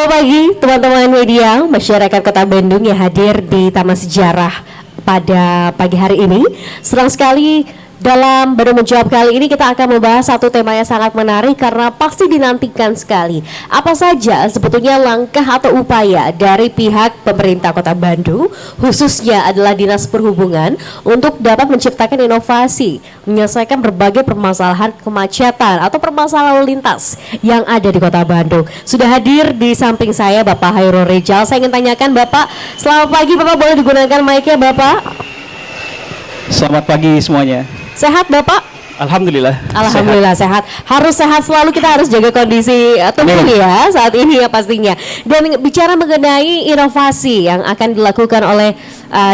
Selamat pagi teman-teman media, masyarakat Kota Bandung yang hadir di Taman Sejarah pada pagi hari ini. Senang sekali dalam Bandung Menjawab kali ini kita akan membahas satu tema yang sangat menarik karena pasti dinantikan sekali. Apa saja sebetulnya langkah atau upaya dari pihak pemerintah Kota Bandung, khususnya adalah Dinas Perhubungan, untuk dapat menciptakan inovasi, menyelesaikan berbagai permasalahan kemacetan atau permasalahan lalu lintas yang ada di Kota Bandung. Sudah hadir di samping saya Bapak Hairul Rijal. Saya ingin tanyakan Bapak, selamat pagi Bapak, boleh digunakan mic-nya Bapak? Selamat pagi semuanya. Sehat Bapak? Alhamdulillah. Alhamdulillah sehat. Harus sehat selalu, kita harus jaga kondisi tubuh ya saat ini ya pastinya. Dan bicara mengenai inovasi yang akan dilakukan oleh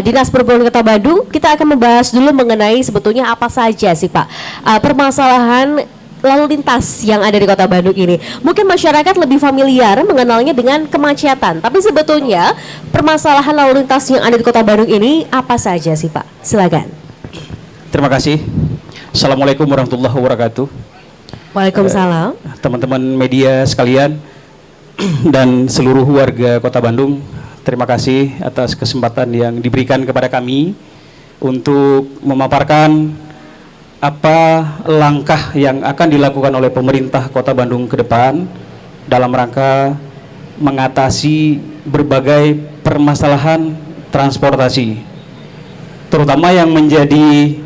Dinas Perhubungan Kota Bandung, kita akan membahas dulu mengenai sebetulnya apa saja sih Pak permasalahan lalu lintas yang ada di Kota Bandung ini. Mungkin masyarakat lebih familiar mengenalnya dengan kemacetan, tapi sebetulnya permasalahan lalu lintas yang ada di Kota Bandung ini apa saja sih Pak? Silakan. Terima kasih. Assalamualaikum warahmatullahi wabarakatuh. Waalaikumsalam. Teman-teman media sekalian dan seluruh warga Kota Bandung, terima kasih atas kesempatan yang diberikan kepada kami untuk memaparkan apa langkah yang akan dilakukan oleh pemerintah Kota Bandung ke depan dalam rangka mengatasi berbagai permasalahan transportasi, terutama yang menjadi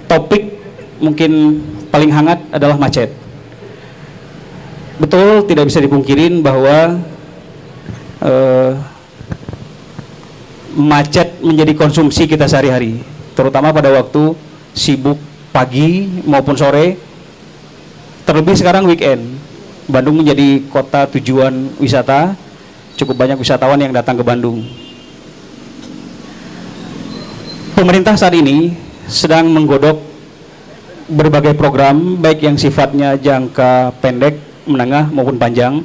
topik mungkin paling hangat adalah macet. Betul, tidak bisa dipungkirin bahwa macet menjadi konsumsi kita sehari-hari, terutama pada waktu sibuk pagi maupun sore, terlebih sekarang weekend. Bandung menjadi kota tujuan wisata, cukup banyak wisatawan yang datang ke Bandung. Pemerintah saat ini sedang menggodok berbagai program, baik yang sifatnya jangka pendek, menengah maupun panjang,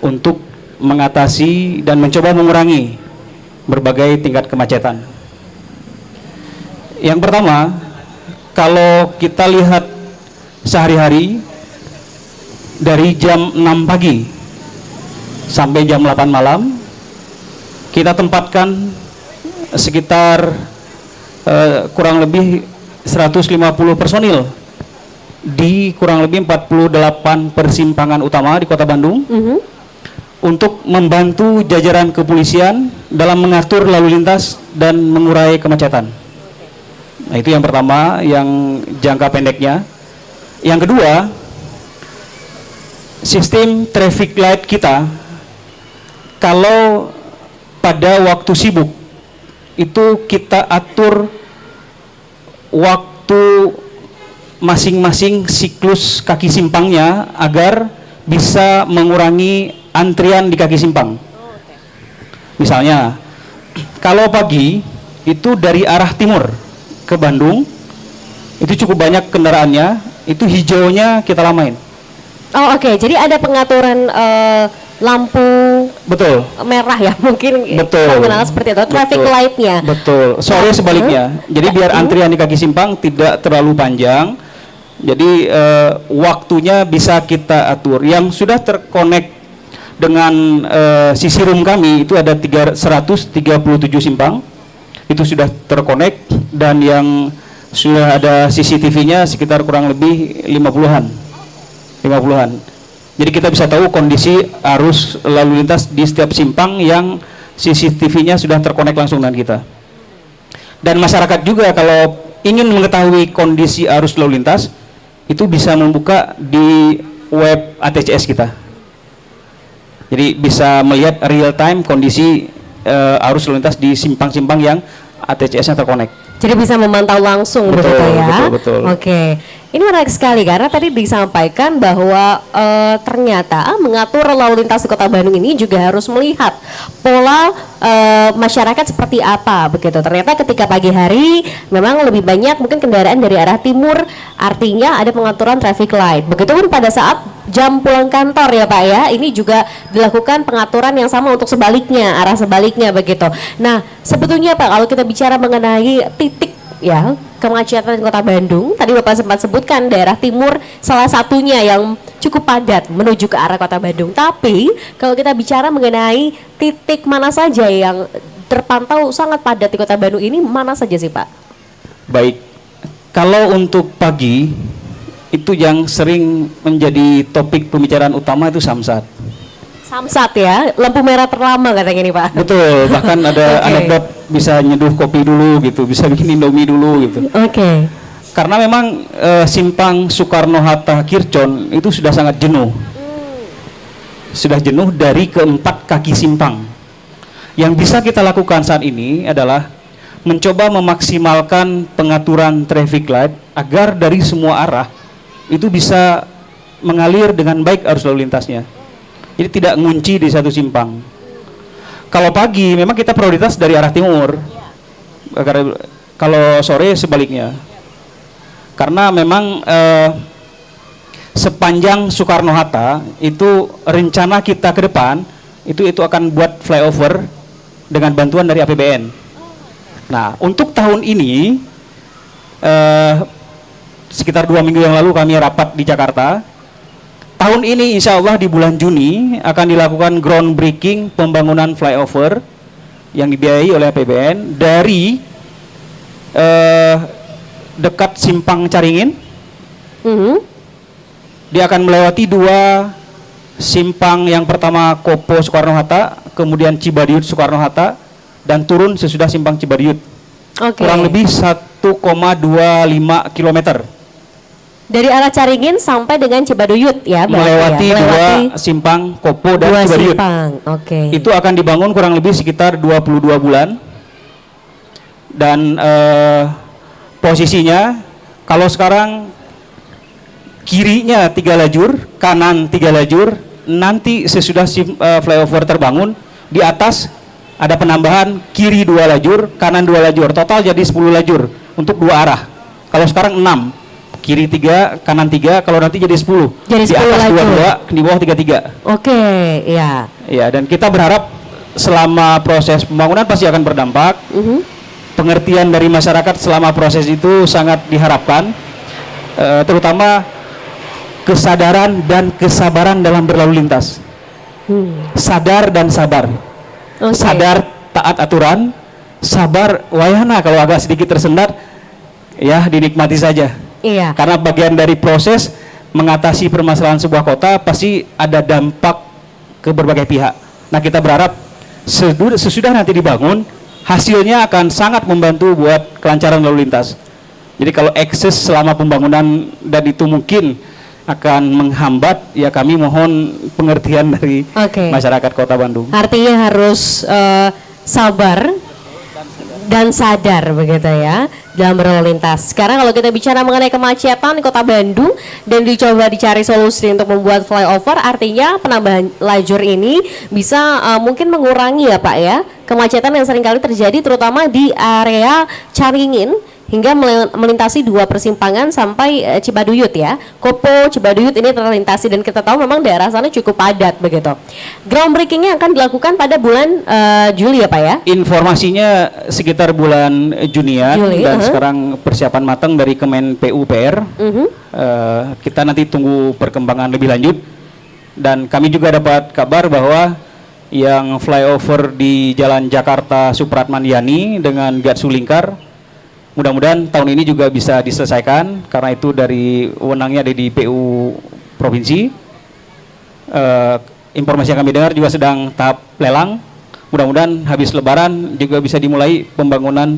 untuk mengatasi dan mencoba mengurangi berbagai tingkat kemacetan. Yang pertama, kalau kita lihat sehari-hari dari jam 6 pagi sampai jam 8 malam, kita tempatkan sekitar kurang lebih 150 personil di kurang lebih 48 persimpangan utama di Kota Bandung untuk membantu jajaran kepolisian dalam mengatur lalu lintas dan mengurai kemacetan. Nah, itu yang pertama, yang jangka pendeknya. Yang kedua, sistem traffic light kita, kalau pada waktu sibuk itu kita atur waktu masing-masing siklus kaki simpangnya agar bisa mengurangi antrian di kaki simpang. Misalnya, kalau pagi itu dari arah timur ke Bandung, itu cukup banyak kendaraannya, itu hijaunya kita lamain. Oh oke, jadi ada pengaturan lampu betul merah ya mungkin, betul mengenal seperti itu, traffic light-nya. Betul, sore sebaliknya. Jadi biar antrian di kaki simpang tidak terlalu panjang, jadi waktunya bisa kita atur. Yang sudah terkonek dengan sisi room kami itu ada 137 simpang, itu sudah terkonek, dan yang sudah ada CCTV-nya sekitar kurang lebih 50-an. Jadi kita bisa tahu kondisi arus lalu lintas di setiap simpang yang CCTV-nya sudah terkonek langsung dengan kita. Dan masyarakat juga kalau ingin mengetahui kondisi arus lalu lintas, itu bisa membuka di web ATCS kita. Jadi bisa melihat real time kondisi arus lalu lintas di simpang-simpang yang ATCS-nya terkonek. Jadi bisa memantau langsung begitu ya. Betul. Oke. Ini menarik sekali karena tadi disampaikan bahwa ternyata mengatur lalu lintas di Kota Bandung ini juga harus melihat pola masyarakat seperti apa begitu. Ternyata ketika pagi hari memang lebih banyak mungkin kendaraan dari arah timur, artinya ada pengaturan traffic light. Begitupun pada saat jam pulang kantor ya Pak ya, ini juga dilakukan pengaturan yang sama untuk sebaliknya, arah sebaliknya begitu. Nah sebetulnya Pak, kalau kita bicara mengenai titik ya kemacetan di Kota Bandung. Tadi Bapak sempat sebutkan daerah timur salah satunya yang cukup padat menuju ke arah Kota Bandung. Tapi kalau kita bicara mengenai titik mana saja yang terpantau sangat padat di Kota Bandung ini, mana saja sih Pak? Baik, kalau untuk pagi itu yang sering menjadi topik pembicaraan utama itu Samsat. Samsat ya, lampu merah terlama katanya nih Pak. Betul, bahkan ada Oke. anekdot bisa nyeduh kopi dulu gitu, bisa bikin Indomie dulu gitu. Oke. Karena memang simpang Soekarno-Hatta Kircon itu sudah sangat jenuh. Sudah jenuh dari keempat kaki simpang. Yang bisa kita lakukan saat ini adalah mencoba memaksimalkan pengaturan traffic light agar dari semua arah itu bisa mengalir dengan baik arus lalu lintasnya. Jadi tidak ngunci di satu simpang. Kalau pagi memang kita prioritas dari arah timur. Kalau sore sebaliknya. Karena memang sepanjang Soekarno-Hatta itu rencana kita ke depan itu akan buat flyover dengan bantuan dari APBN. Nah, untuk tahun ini sekitar 2 minggu yang lalu kami rapat di Jakarta. Tahun ini insya Allah di bulan Juni akan dilakukan groundbreaking pembangunan flyover yang dibiayai oleh APBN dari dekat Simpang Caringin. Dia akan melewati 2 simpang, yang pertama Kopo Soekarno-Hatta, kemudian Cibaduyut Soekarno-Hatta, dan turun sesudah simpang Cibaduyut. Kurang lebih 1,25 kilometer. Dari arah Caringin sampai dengan Cibaduyut ya, Melewati ya? 2 simpang Kopo dan 2 Cibaduyut. simpang. Oke. Itu akan dibangun kurang lebih sekitar 22 bulan. Dan posisinya kalau sekarang kirinya 3 lajur, kanan 3 lajur, nanti sesudah flyover terbangun di atas ada penambahan kiri 2 lajur, kanan 2 lajur, total jadi 10 lajur untuk 2 arah. Kalau sekarang 6, kiri 3, kanan 3, kalau nanti jadi 10. Jadi di 10 atas lajur. 22, di bawah 33. Oke, ya. Ya, dan kita berharap selama proses pembangunan pasti akan berdampak. Pengertian dari masyarakat selama proses itu sangat diharapkan, terutama kesadaran dan kesabaran dalam berlalu lintas. Sadar dan sabar. Oke. Sadar taat aturan, sabar wayana kalau agak sedikit tersendat, ya dinikmati saja. Iya. Karena bagian dari proses mengatasi permasalahan sebuah kota pasti ada dampak ke berbagai pihak. Nah, kita berharap sesudah nanti dibangun, hasilnya akan sangat membantu buat kelancaran lalu lintas. Jadi kalau ekses selama pembangunan dan itu mungkin akan menghambat, ya kami mohon pengertian dari Oke. masyarakat Kota Bandung. Artinya harus sabar dan sadar begitu ya dalam berlalu lintas. Sekarang kalau kita bicara mengenai kemacetan di Kota Bandung dan dicoba dicari solusi untuk membuat flyover, artinya penambahan lajur ini bisa mungkin mengurangi ya Pak ya kemacetan yang seringkali terjadi terutama di area Caringin hingga melintasi 2 persimpangan sampai Cibaduyut ya. Kopo, Cibaduyut ini terlintasi dan kita tahu memang daerah sana cukup padat begitu. Groundbreakingnya akan dilakukan pada bulan Juli ya Pak ya? Informasinya sekitar bulan Junian Juli, dan sekarang persiapan matang dari Kemen PUPR. Kita nanti tunggu perkembangan lebih lanjut, dan kami juga dapat kabar bahwa yang flyover di Jalan Jakarta Supratman Yani dengan Gatsu Lingkar mudah-mudahan tahun ini juga bisa diselesaikan, karena itu dari wewenangnya ada di PU Provinsi. Informasi yang kami dengar juga sedang tahap lelang. Mudah-mudahan habis Lebaran juga bisa dimulai pembangunan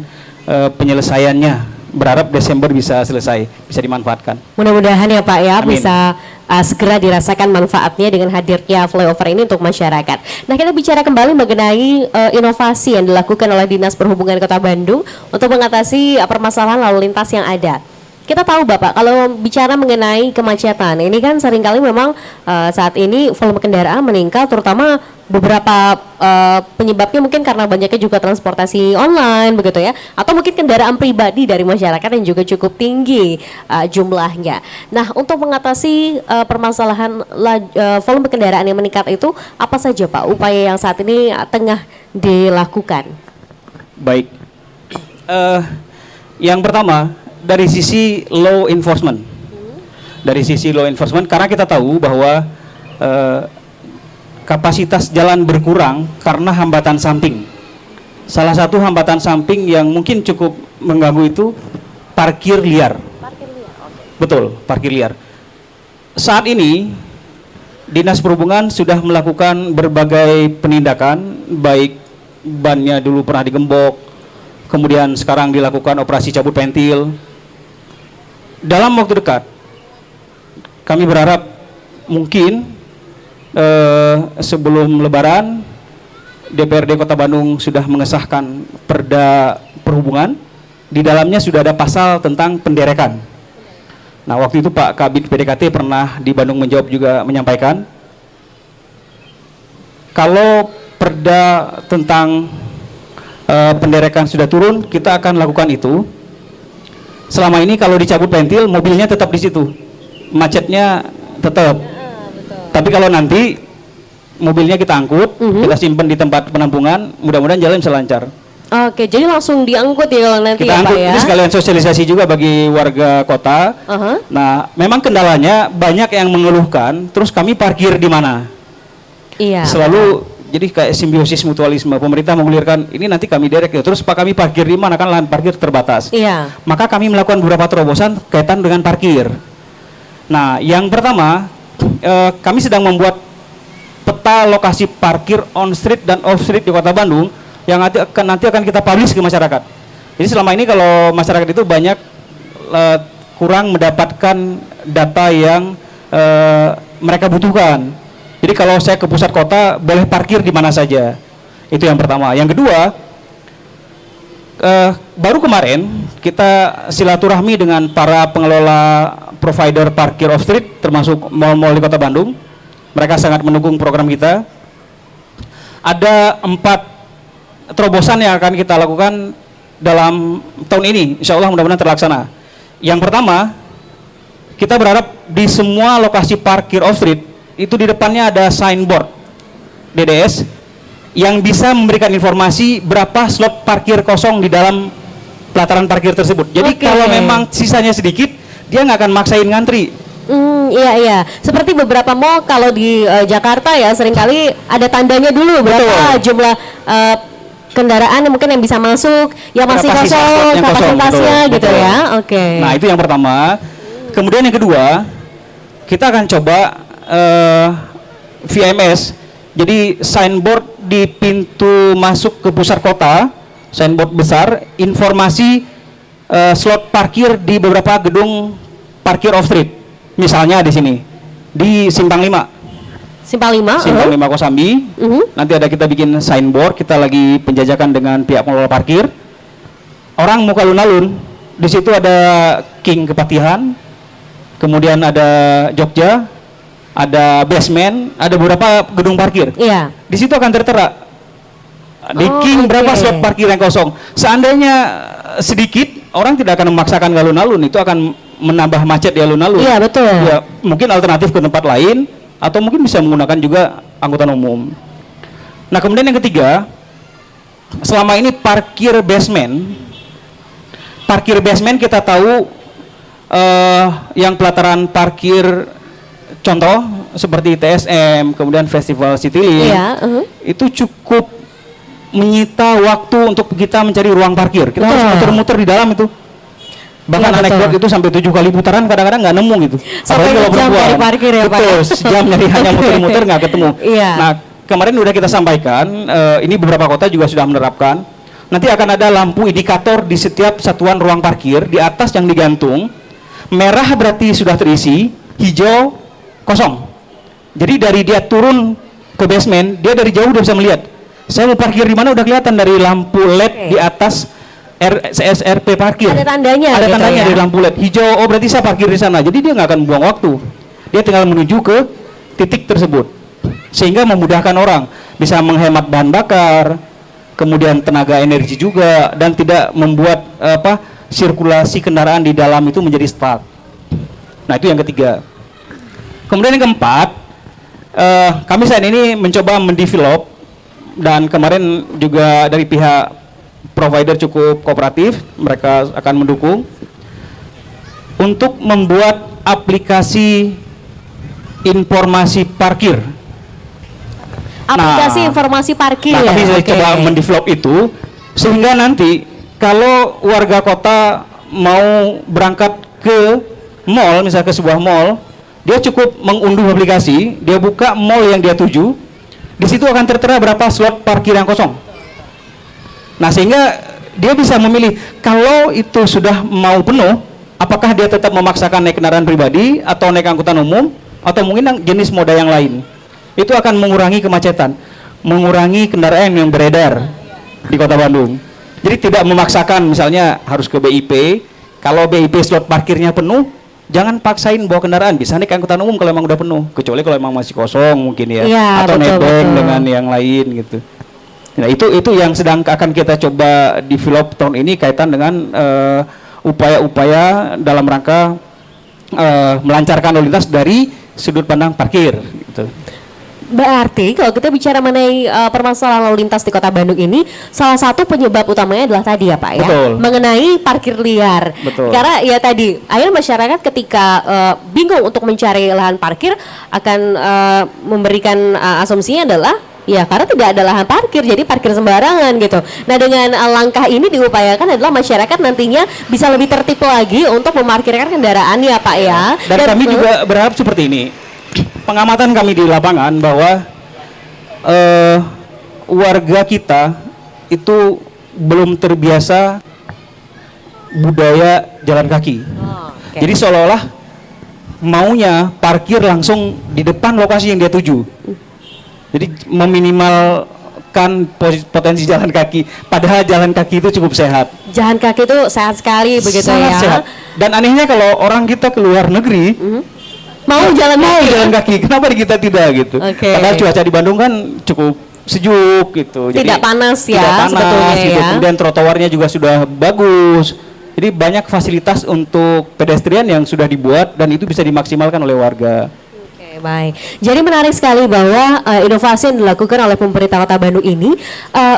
penyelesaiannya. Berharap Desember bisa selesai, bisa dimanfaatkan. Mudah-mudahan ya Pak ya Amin. bisa segera dirasakan manfaatnya dengan hadirnya flyover ini untuk masyarakat. Nah, kita bicara kembali mengenai inovasi yang dilakukan oleh Dinas Perhubungan Kota Bandung untuk mengatasi permasalahan lalu lintas yang ada. Kita tahu Bapak, kalau bicara mengenai kemacetan, ini kan seringkali memang saat ini volume kendaraan meningkat, terutama beberapa penyebabnya mungkin karena banyaknya juga transportasi online begitu ya, atau mungkin kendaraan pribadi dari masyarakat yang juga cukup tinggi jumlahnya. Nah, untuk mengatasi permasalahan volume kendaraan yang meningkat itu, apa saja Pak upaya yang saat ini tengah dilakukan? Baik. Yang pertama, dari sisi law enforcement. Dari sisi law enforcement, karena kita tahu bahwa kapasitas jalan berkurang karena hambatan samping. Salah satu hambatan samping yang mungkin cukup mengganggu itu parkir liar. Betul, parkir liar. Saat ini, Dinas Perhubungan sudah melakukan berbagai penindakan, baik bannya dulu pernah digembok, kemudian sekarang dilakukan operasi cabut pentil. Dalam waktu dekat, kami berharap mungkin sebelum Lebaran, DPRD Kota Bandung sudah mengesahkan Perda Perhubungan. Di dalamnya sudah ada pasal tentang penderekan. Nah, waktu itu Pak Kabid PDKT pernah di Bandung menjawab juga menyampaikan, kalau Perda tentang penderekan sudah turun, kita akan lakukan itu. Selama ini kalau dicabut pentil, mobilnya tetap di situ, macetnya tetap. Tapi kalau nanti mobilnya kita angkut, kita simpan di tempat penampungan, mudah-mudahan jalan bisa lancar. Oke, jadi langsung diangkut ya kalau nanti Kita ya, angkut, Pak ya. ini sekalian sosialisasi juga bagi warga kota. Nah, memang kendalanya banyak yang mengeluhkan, terus kami parkir di mana? Iya. Selalu jadi kayak simbiosis mutualisme. Pemerintah menggulirkan ini, nanti kami derek ya. Terus Pak, kami parkir di mana? Kan lahan parkir terbatas. Iya. Maka kami melakukan beberapa terobosan kaitan dengan parkir. Nah, yang pertama, kami sedang membuat peta lokasi parkir on street dan off street di Kota Bandung yang nanti akan kita publish ke masyarakat. Jadi selama ini kalau masyarakat itu banyak kurang mendapatkan data yang mereka butuhkan. Jadi kalau saya ke pusat kota, boleh parkir di mana saja. Itu yang pertama. Yang kedua, baru kemarin kita silaturahmi dengan para pengelola provider parkir off street, termasuk mal-mal di Kota Bandung. Mereka sangat mendukung program kita. Ada 4 terobosan yang akan kita lakukan dalam tahun ini. Insya Allah mudah-mudahan terlaksana. Yang pertama, kita berharap di semua lokasi parkir off street itu di depannya ada signboard DDS yang bisa memberikan informasi berapa slot parkir kosong di dalam pelataran parkir tersebut. Jadi kalau memang sisanya sedikit, dia nggak akan maksain ngantri. Iya. Seperti beberapa mall kalau di Jakarta ya, seringkali ada tandanya dulu berapa jumlah kendaraan yang mungkin yang bisa masuk, yang masih kosong, kapasitasnya gitu ya. Oke. Nah, itu yang pertama. Kemudian yang kedua, kita akan coba VMS, jadi signboard di pintu masuk ke pusat kota, signboard besar, informasi slot parkir di beberapa gedung parkir off street. Misalnya di sini, di Simpang 5. Simpang 5? Simpang 5 Kosambi. Nanti ada kita bikin signboard, kita lagi penjajakan dengan pihak pengelola parkir. Orang mau ke alun-alun, di situ ada King Kepatihan, kemudian ada Jogja, ada Basement, ada beberapa gedung parkir. Iya. Di situ akan tertera di King berapa slot parkir yang kosong. Seandainya sedikit, orang tidak akan memaksakan ke alun-alun, itu akan menambah macet di alun-alun. Iya, betul. Ya, mungkin alternatif ke tempat lain, atau mungkin bisa menggunakan juga angkutan umum. Nah, kemudian yang ketiga, selama ini parkir basement kita tahu yang pelataran parkir contoh seperti TSM, kemudian Festival Citylink, itu cukup menyita waktu untuk kita mencari ruang parkir. Kita harus muter-muter di dalam itu. Bahkan anekdot itu sampai 7 kali putaran kadang-kadang nggak nemu gitu. Sampai kalau jam perempuan. dari parkir ya, Pak. Betul, sejam nyari hanya muter-muter nggak ketemu. Nah, kemarin udah kita sampaikan, ini beberapa kota juga sudah menerapkan. Nanti akan ada lampu indikator di setiap satuan ruang parkir, di atas yang digantung. Merah berarti sudah terisi, hijau kosong. Jadi dari dia turun ke basement, dia dari jauh udah bisa melihat. Saya mau parkir di mana udah kelihatan dari lampu LED di atas CSRP parkir. Ada tandanya. Ada gitu tandanya ya? dari lampu LED hijau. Oh, berarti saya parkir di sana. Jadi dia nggak akan buang waktu. Dia tinggal menuju ke titik tersebut, sehingga memudahkan orang, bisa menghemat bahan bakar, kemudian tenaga energi juga, dan tidak membuat sirkulasi kendaraan di dalam itu menjadi stuck. Nah, itu yang ketiga. Kemudian yang keempat, kami saat ini mencoba mendevelop, dan kemarin juga dari pihak provider cukup kooperatif, mereka akan mendukung untuk membuat aplikasi informasi parkir. Aplikasi informasi parkir. Nah, kami Oke. coba mendevelop itu sehingga nanti kalau warga kota mau berangkat ke mall, misalnya ke sebuah mall, dia cukup mengunduh aplikasi, dia buka mall yang dia tuju, di situ akan tertera berapa slot parkir yang kosong. Nah, sehingga dia bisa memilih kalau itu sudah mau penuh, apakah dia tetap memaksakan naik kendaraan pribadi atau naik angkutan umum atau mungkin jenis moda yang lain. Itu akan mengurangi kemacetan, mengurangi kendaraan yang beredar di Kota Bandung. Jadi tidak memaksakan misalnya harus ke BIP, kalau BIP slot parkirnya penuh, jangan paksain bawa kendaraan, bisa naik angkutan umum kalau emang udah penuh, kecuali kalau emang masih kosong mungkin ya, atau naik bank dengan yang lain gitu. Nah, itu yang sedang akan kita coba develop tahun ini kaitan dengan upaya-upaya dalam rangka melancarkan lalu lintas dari sudut pandang parkir gitu. Berarti kalau kita bicara mengenai permasalahan lalu lintas di Kota Bandung ini, salah satu penyebab utamanya adalah tadi ya Pak ya, Betul. mengenai parkir liar. Betul. Karena ya tadi, akhirnya masyarakat ketika bingung untuk mencari lahan parkir akan memberikan asumsinya adalah ya karena tidak ada lahan parkir, jadi parkir sembarangan gitu. Nah dengan langkah ini diupayakan adalah masyarakat nantinya bisa lebih tertib lagi untuk memarkirkan kendaraannya Pak ya. Dan kami juga berharap seperti ini. Pengamatan kami di lapangan bahwa warga kita itu belum terbiasa budaya jalan kaki. Okay. Jadi seolah-olah maunya parkir langsung di depan lokasi yang dia tuju. Jadi meminimalkan potensi jalan kaki. Padahal jalan kaki itu cukup sehat. Jalan kaki itu sehat sekali begitu Sangat ya. sehat. Dan anehnya kalau orang kita ke luar negeri Mau jalan jalan kaki, kenapa di kita tidak gitu? Oke. Padahal cuaca di Bandung kan cukup sejuk gitu. Tidak panas ya, tidak panas, sebetulnya gitu. ya. Kemudian trotoarnya juga sudah bagus. Jadi banyak fasilitas untuk pedestrian yang sudah dibuat dan itu bisa dimaksimalkan oleh warga. Oke, baik. Jadi menarik sekali bahwa inovasi yang dilakukan oleh pemerintah Kota Bandung ini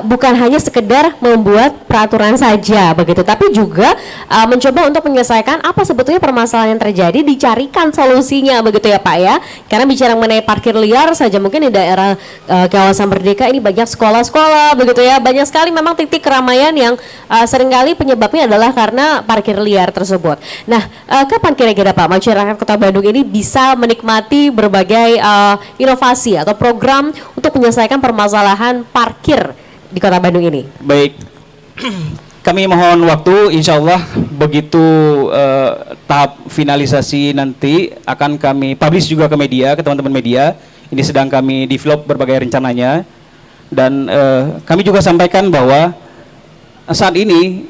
bukan hanya sekedar membuat peraturan saja begitu, tapi juga mencoba untuk menyelesaikan apa sebetulnya permasalahan yang terjadi, dicarikan solusinya begitu ya Pak ya. Karena bicara mengenai parkir liar saja mungkin di daerah kawasan Merdeka ini banyak sekolah-sekolah begitu ya, banyak sekali memang titik keramaian yang seringkali penyebabnya adalah karena parkir liar tersebut. Nah, kapan kira-kira Pak masyarakat Kota Bandung ini bisa menikmati berbagai inovasi atau program untuk menyelesaikan permasalahan parkir di Kota Bandung ini? Baik, kami mohon waktu, insya Allah begitu tahap finalisasi nanti akan kami publish juga ke media, ke teman-teman media. Ini sedang kami develop berbagai rencananya dan kami juga sampaikan bahwa saat ini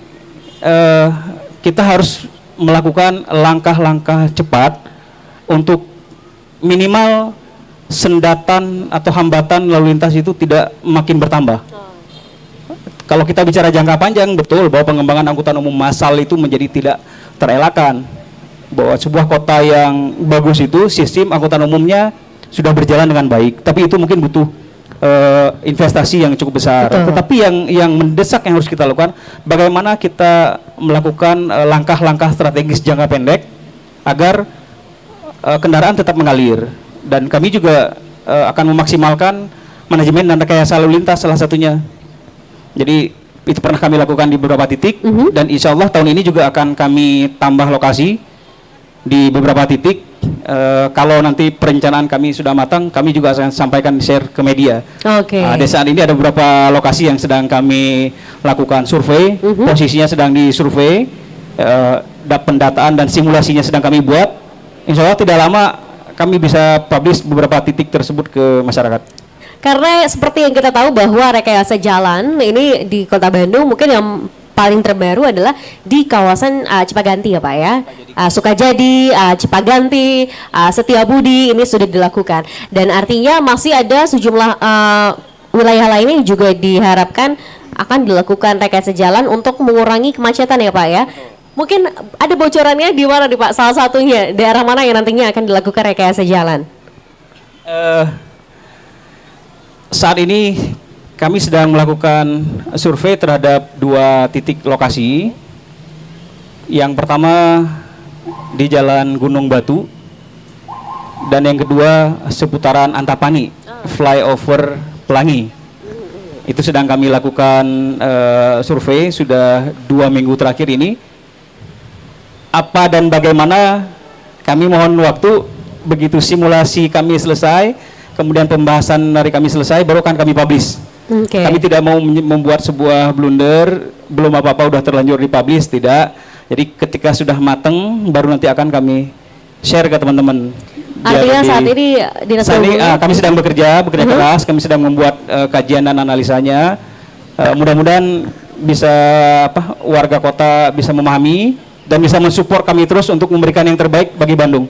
kita harus melakukan langkah-langkah cepat untuk minimal sendatan atau hambatan lalu lintas itu tidak makin bertambah. Kalau kita bicara jangka panjang, betul bahwa pengembangan angkutan umum massal itu menjadi tidak terelakkan. Bahwa sebuah kota yang bagus itu sistem angkutan umumnya sudah berjalan dengan baik, tapi itu mungkin butuh investasi yang cukup besar. Betul. Tetapi yang mendesak yang harus kita lakukan, bagaimana kita melakukan langkah-langkah strategis jangka pendek agar kendaraan tetap mengalir. Dan kami juga akan memaksimalkan manajemen dan rekayasa lalu lintas salah satunya. Jadi itu pernah kami lakukan di beberapa titik dan insya Allah tahun ini juga akan kami tambah lokasi di beberapa titik. Kalau nanti perencanaan kami sudah matang, kami juga akan sampaikan share ke media. Oke. Di saat ini ada beberapa lokasi yang sedang kami lakukan survei, posisinya sedang disurvei, pendataan dan simulasinya sedang kami buat. Insya Allah tidak lama kami bisa publish beberapa titik tersebut ke masyarakat. Karena seperti yang kita tahu bahwa rekayasa jalan ini di Kota Bandung mungkin yang paling terbaru adalah di kawasan Cipaganti ya Pak ya. Sukajadi, Cipaganti, Setiabudi ini sudah dilakukan. Dan artinya masih ada sejumlah wilayah lainnya yang juga diharapkan akan dilakukan rekayasa jalan untuk mengurangi kemacetan ya Pak ya. Mungkin ada bocorannya di mana nih Pak? Salah satunya daerah mana yang nantinya akan dilakukan rekayasa jalan? Saat ini kami sedang melakukan survei terhadap dua titik lokasi. Yang pertama di Jalan Gunung Batu, dan yang kedua seputaran Antapani, flyover Pelangi. Itu sedang kami lakukan survei sudah 2 minggu terakhir ini. Apa dan bagaimana, kami mohon waktu, begitu simulasi kami selesai, kemudian pembahasan dari kami selesai, baru akan kami publish. Kami tidak mau membuat sebuah blunder, belum apa-apa udah terlanjur dipublish, tidak. Jadi ketika sudah mateng, baru nanti akan kami share ke teman-teman. Artinya saat ini Dinas Perhubungan kami sedang bekerja keras, kami sedang membuat kajian dan analisanya. Mudah-mudahan bisa warga kota bisa memahami dan bisa mensupport kami terus untuk memberikan yang terbaik bagi Bandung.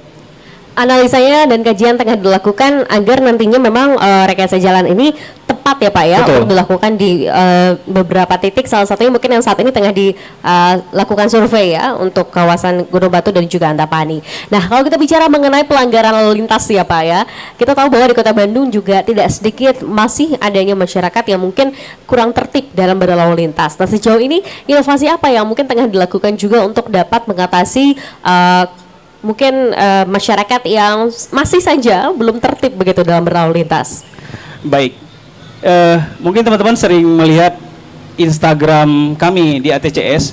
Analisanya dan kajian tengah dilakukan agar nantinya memang rekayasa jalan ini tepat ya Pak ya. Betul. Untuk dilakukan di beberapa titik, salah satunya mungkin yang saat ini tengah dilakukan survei ya untuk kawasan Gunung Batu dan juga Antapani. Nah, kalau kita bicara mengenai pelanggaran lalu lintas ya Pak ya, kita tahu bahwa di Kota Bandung juga tidak sedikit masih adanya masyarakat yang mungkin kurang tertib dalam berlalu lintas. Nah, sejauh ini inovasi apa yang mungkin tengah dilakukan juga untuk dapat mengatasi mungkin masyarakat yang masih saja belum tertib begitu dalam berlalu lintas? Baik, mungkin teman-teman sering melihat Instagram kami di ATCS.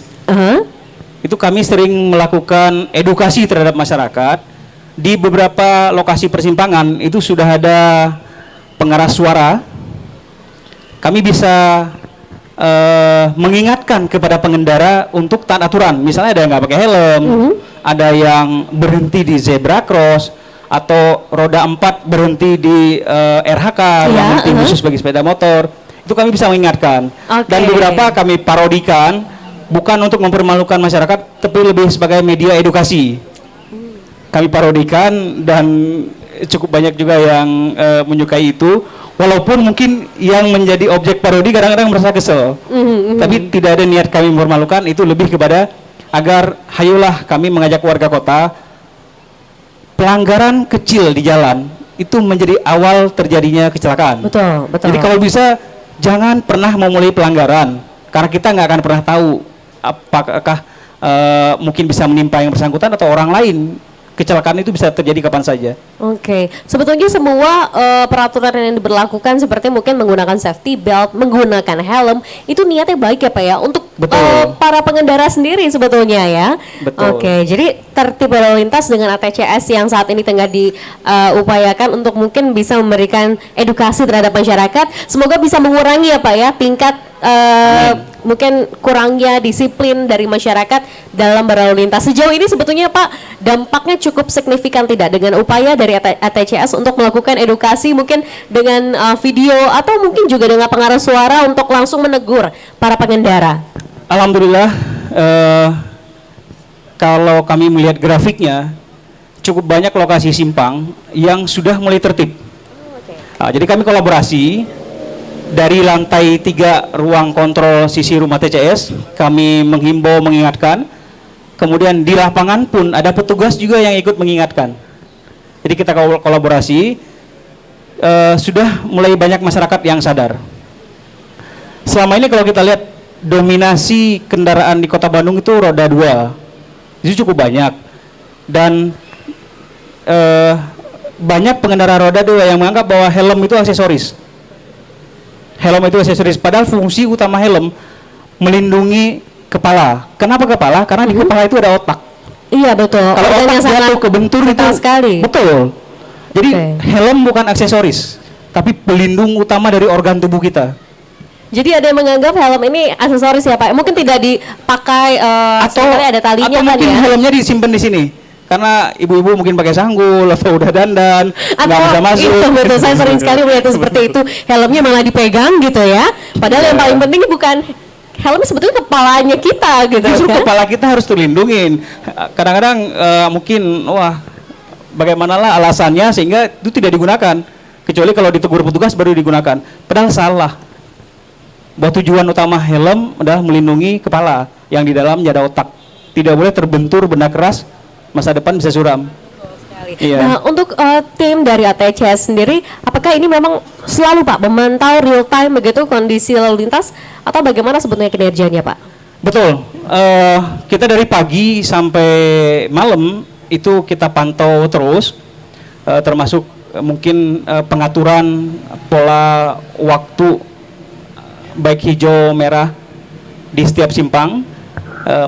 Itu kami sering melakukan edukasi terhadap masyarakat. Di beberapa lokasi persimpangan itu sudah ada pengeras suara. Kami bisa mengingatkan kepada pengendara untuk taat aturan. Misalnya ada yang nggak pakai helm, ada yang berhenti di zebra cross, atau roda 4 berhenti di RHK, yang berhenti khusus bagi sepeda motor. Itu kami bisa mengingatkan. Dan beberapa kami parodikan, bukan untuk mempermalukan masyarakat, tapi lebih sebagai media edukasi. Kami parodikan dan cukup banyak juga yang menyukai itu. Walaupun mungkin yang menjadi objek parodi kadang-kadang merasa kesel, tapi tidak ada niat kami mempermalukan, itu lebih kepada agar hayulah kami mengajak warga kota, pelanggaran kecil di jalan itu menjadi awal terjadinya kecelakaan. Betul. Jadi kalau bisa jangan pernah memulai pelanggaran, karena kita nggak akan pernah tahu apakah mungkin bisa menimpa yang bersangkutan atau orang lain. Kecelakaan itu bisa terjadi kapan saja. Sebetulnya semua peraturan yang diberlakukan seperti mungkin menggunakan safety belt, menggunakan helm, itu niatnya baik ya Pak ya, untuk para pengendara sendiri sebetulnya ya. Jadi tertib lalu lintas dengan ATCS yang saat ini tengah diupayakan untuk mungkin bisa memberikan edukasi terhadap masyarakat, semoga bisa mengurangi ya Pak ya tingkat mungkin kurangnya disiplin dari masyarakat dalam berlalu lintas. Sejauh ini sebetulnya Pak, dampaknya cukup signifikan tidak dengan upaya dari ATCS untuk melakukan edukasi mungkin dengan video atau mungkin juga dengan pengeras suara untuk langsung menegur para pengendara? Alhamdulillah, kalau kami melihat grafiknya, cukup banyak lokasi simpang yang sudah mulai tertib. Jadi kami kolaborasi. Dari lantai 3 ruang kontrol sisi rumah TCS, kami menghimbau, mengingatkan. Kemudian di lapangan pun ada petugas juga yang ikut mengingatkan. Jadi kita kolaborasi, sudah mulai banyak masyarakat yang sadar. Selama ini kalau kita lihat dominasi kendaraan di Kota Bandung itu roda 2, itu cukup banyak. Dan banyak pengendara roda 2 yang menganggap bahwa helm itu aksesoris. Helm itu aksesoris, padahal fungsi utama helm melindungi kepala. Kenapa kepala? Karena di kepala itu ada otak. Iya betul. Kalau otak jatuh kebentur itu sekali. Betul. Jadi helm bukan aksesoris, tapi pelindung utama dari organ tubuh kita. Jadi ada yang menganggap helm ini aksesoris ya Pak? Mungkin tidak dipakai atau ada talinya atau mungkin ya? Helmnya disimpan di sini. Karena ibu-ibu mungkin pakai sanggul atau udah dandan, nggak bisa masuk. Itu betul, saya sering sekali melihat seperti itu. Helmnya malah dipegang gitu ya. Padahal yang paling penting bukan helmnya, sebetulnya kepalanya kita gitu. Justru kepala kita harus terlindungin. Kadang-kadang mungkin bagaimanalah alasannya sehingga itu tidak digunakan. Kecuali kalau ditegur petugas baru digunakan. Padahal salah. Bahwa tujuan utama helm adalah melindungi kepala yang di dalamnya ada otak. Tidak boleh terbentur benda keras, masa depan bisa suram. Iya. Nah, untuk tim dari ATCS sendiri, apakah ini memang selalu Pak memantau real time begitu kondisi lalu lintas atau bagaimana sebetulnya kinerjanya Pak? Betul. Kita dari pagi sampai malam itu kita pantau terus, termasuk mungkin pengaturan pola waktu baik hijau merah di setiap simpang,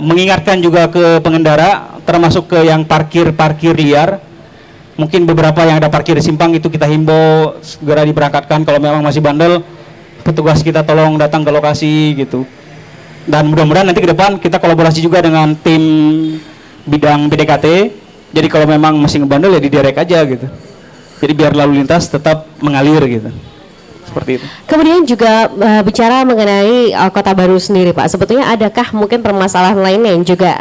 mengingatkan juga ke pengendara, termasuk ke yang parkir liar. Mungkin beberapa yang ada parkir di simpang itu kita himbau segera diberangkatkan. Kalau memang masih bandel, petugas kita tolong datang ke lokasi gitu. Dan mudah-mudahan nanti ke depan kita kolaborasi juga dengan tim bidang BDKT. Jadi kalau memang masih ngebandel ya diderek aja gitu. Jadi biar lalu lintas tetap mengalir gitu. Seperti itu. Kemudian juga bicara mengenai Kota Baru sendiri Pak, sebetulnya adakah mungkin permasalahan lainnya yang juga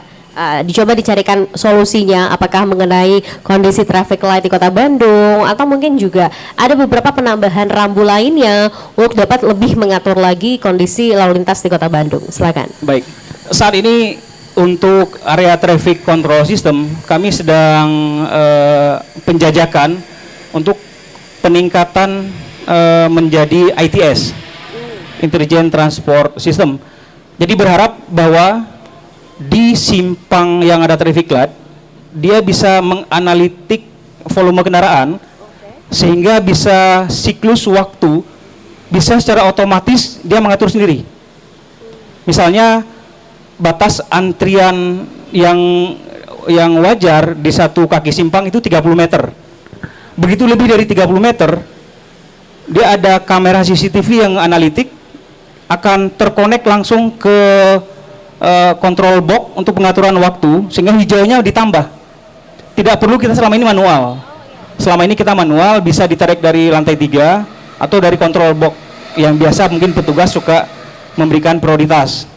dicoba dicarikan solusinya, apakah mengenai kondisi traffic light di Kota Bandung atau mungkin juga ada beberapa penambahan rambu lainnya untuk dapat lebih mengatur lagi kondisi lalu lintas di Kota Bandung. Silakan. Baik, saat ini untuk area traffic control system kami sedang penjajakan untuk peningkatan menjadi ITS, Intelligent Transport System. Jadi berharap bahwa di simpang yang ada traffic light, dia bisa menganalitik volume kendaraan, sehingga bisa siklus waktu, bisa secara otomatis dia mengatur sendiri. Misalnya batas antrian yang wajar di satu kaki simpang itu 30 meter. Begitu lebih dari 30 meter, dia ada kamera CCTV yang analitik, akan terkonek langsung ke kontrol box untuk pengaturan waktu, sehingga hijaunya ditambah. Tidak perlu kita selama ini manual. Selama ini kita manual, bisa ditarik dari lantai 3 atau dari kontrol box yang biasa mungkin petugas suka memberikan prioritas.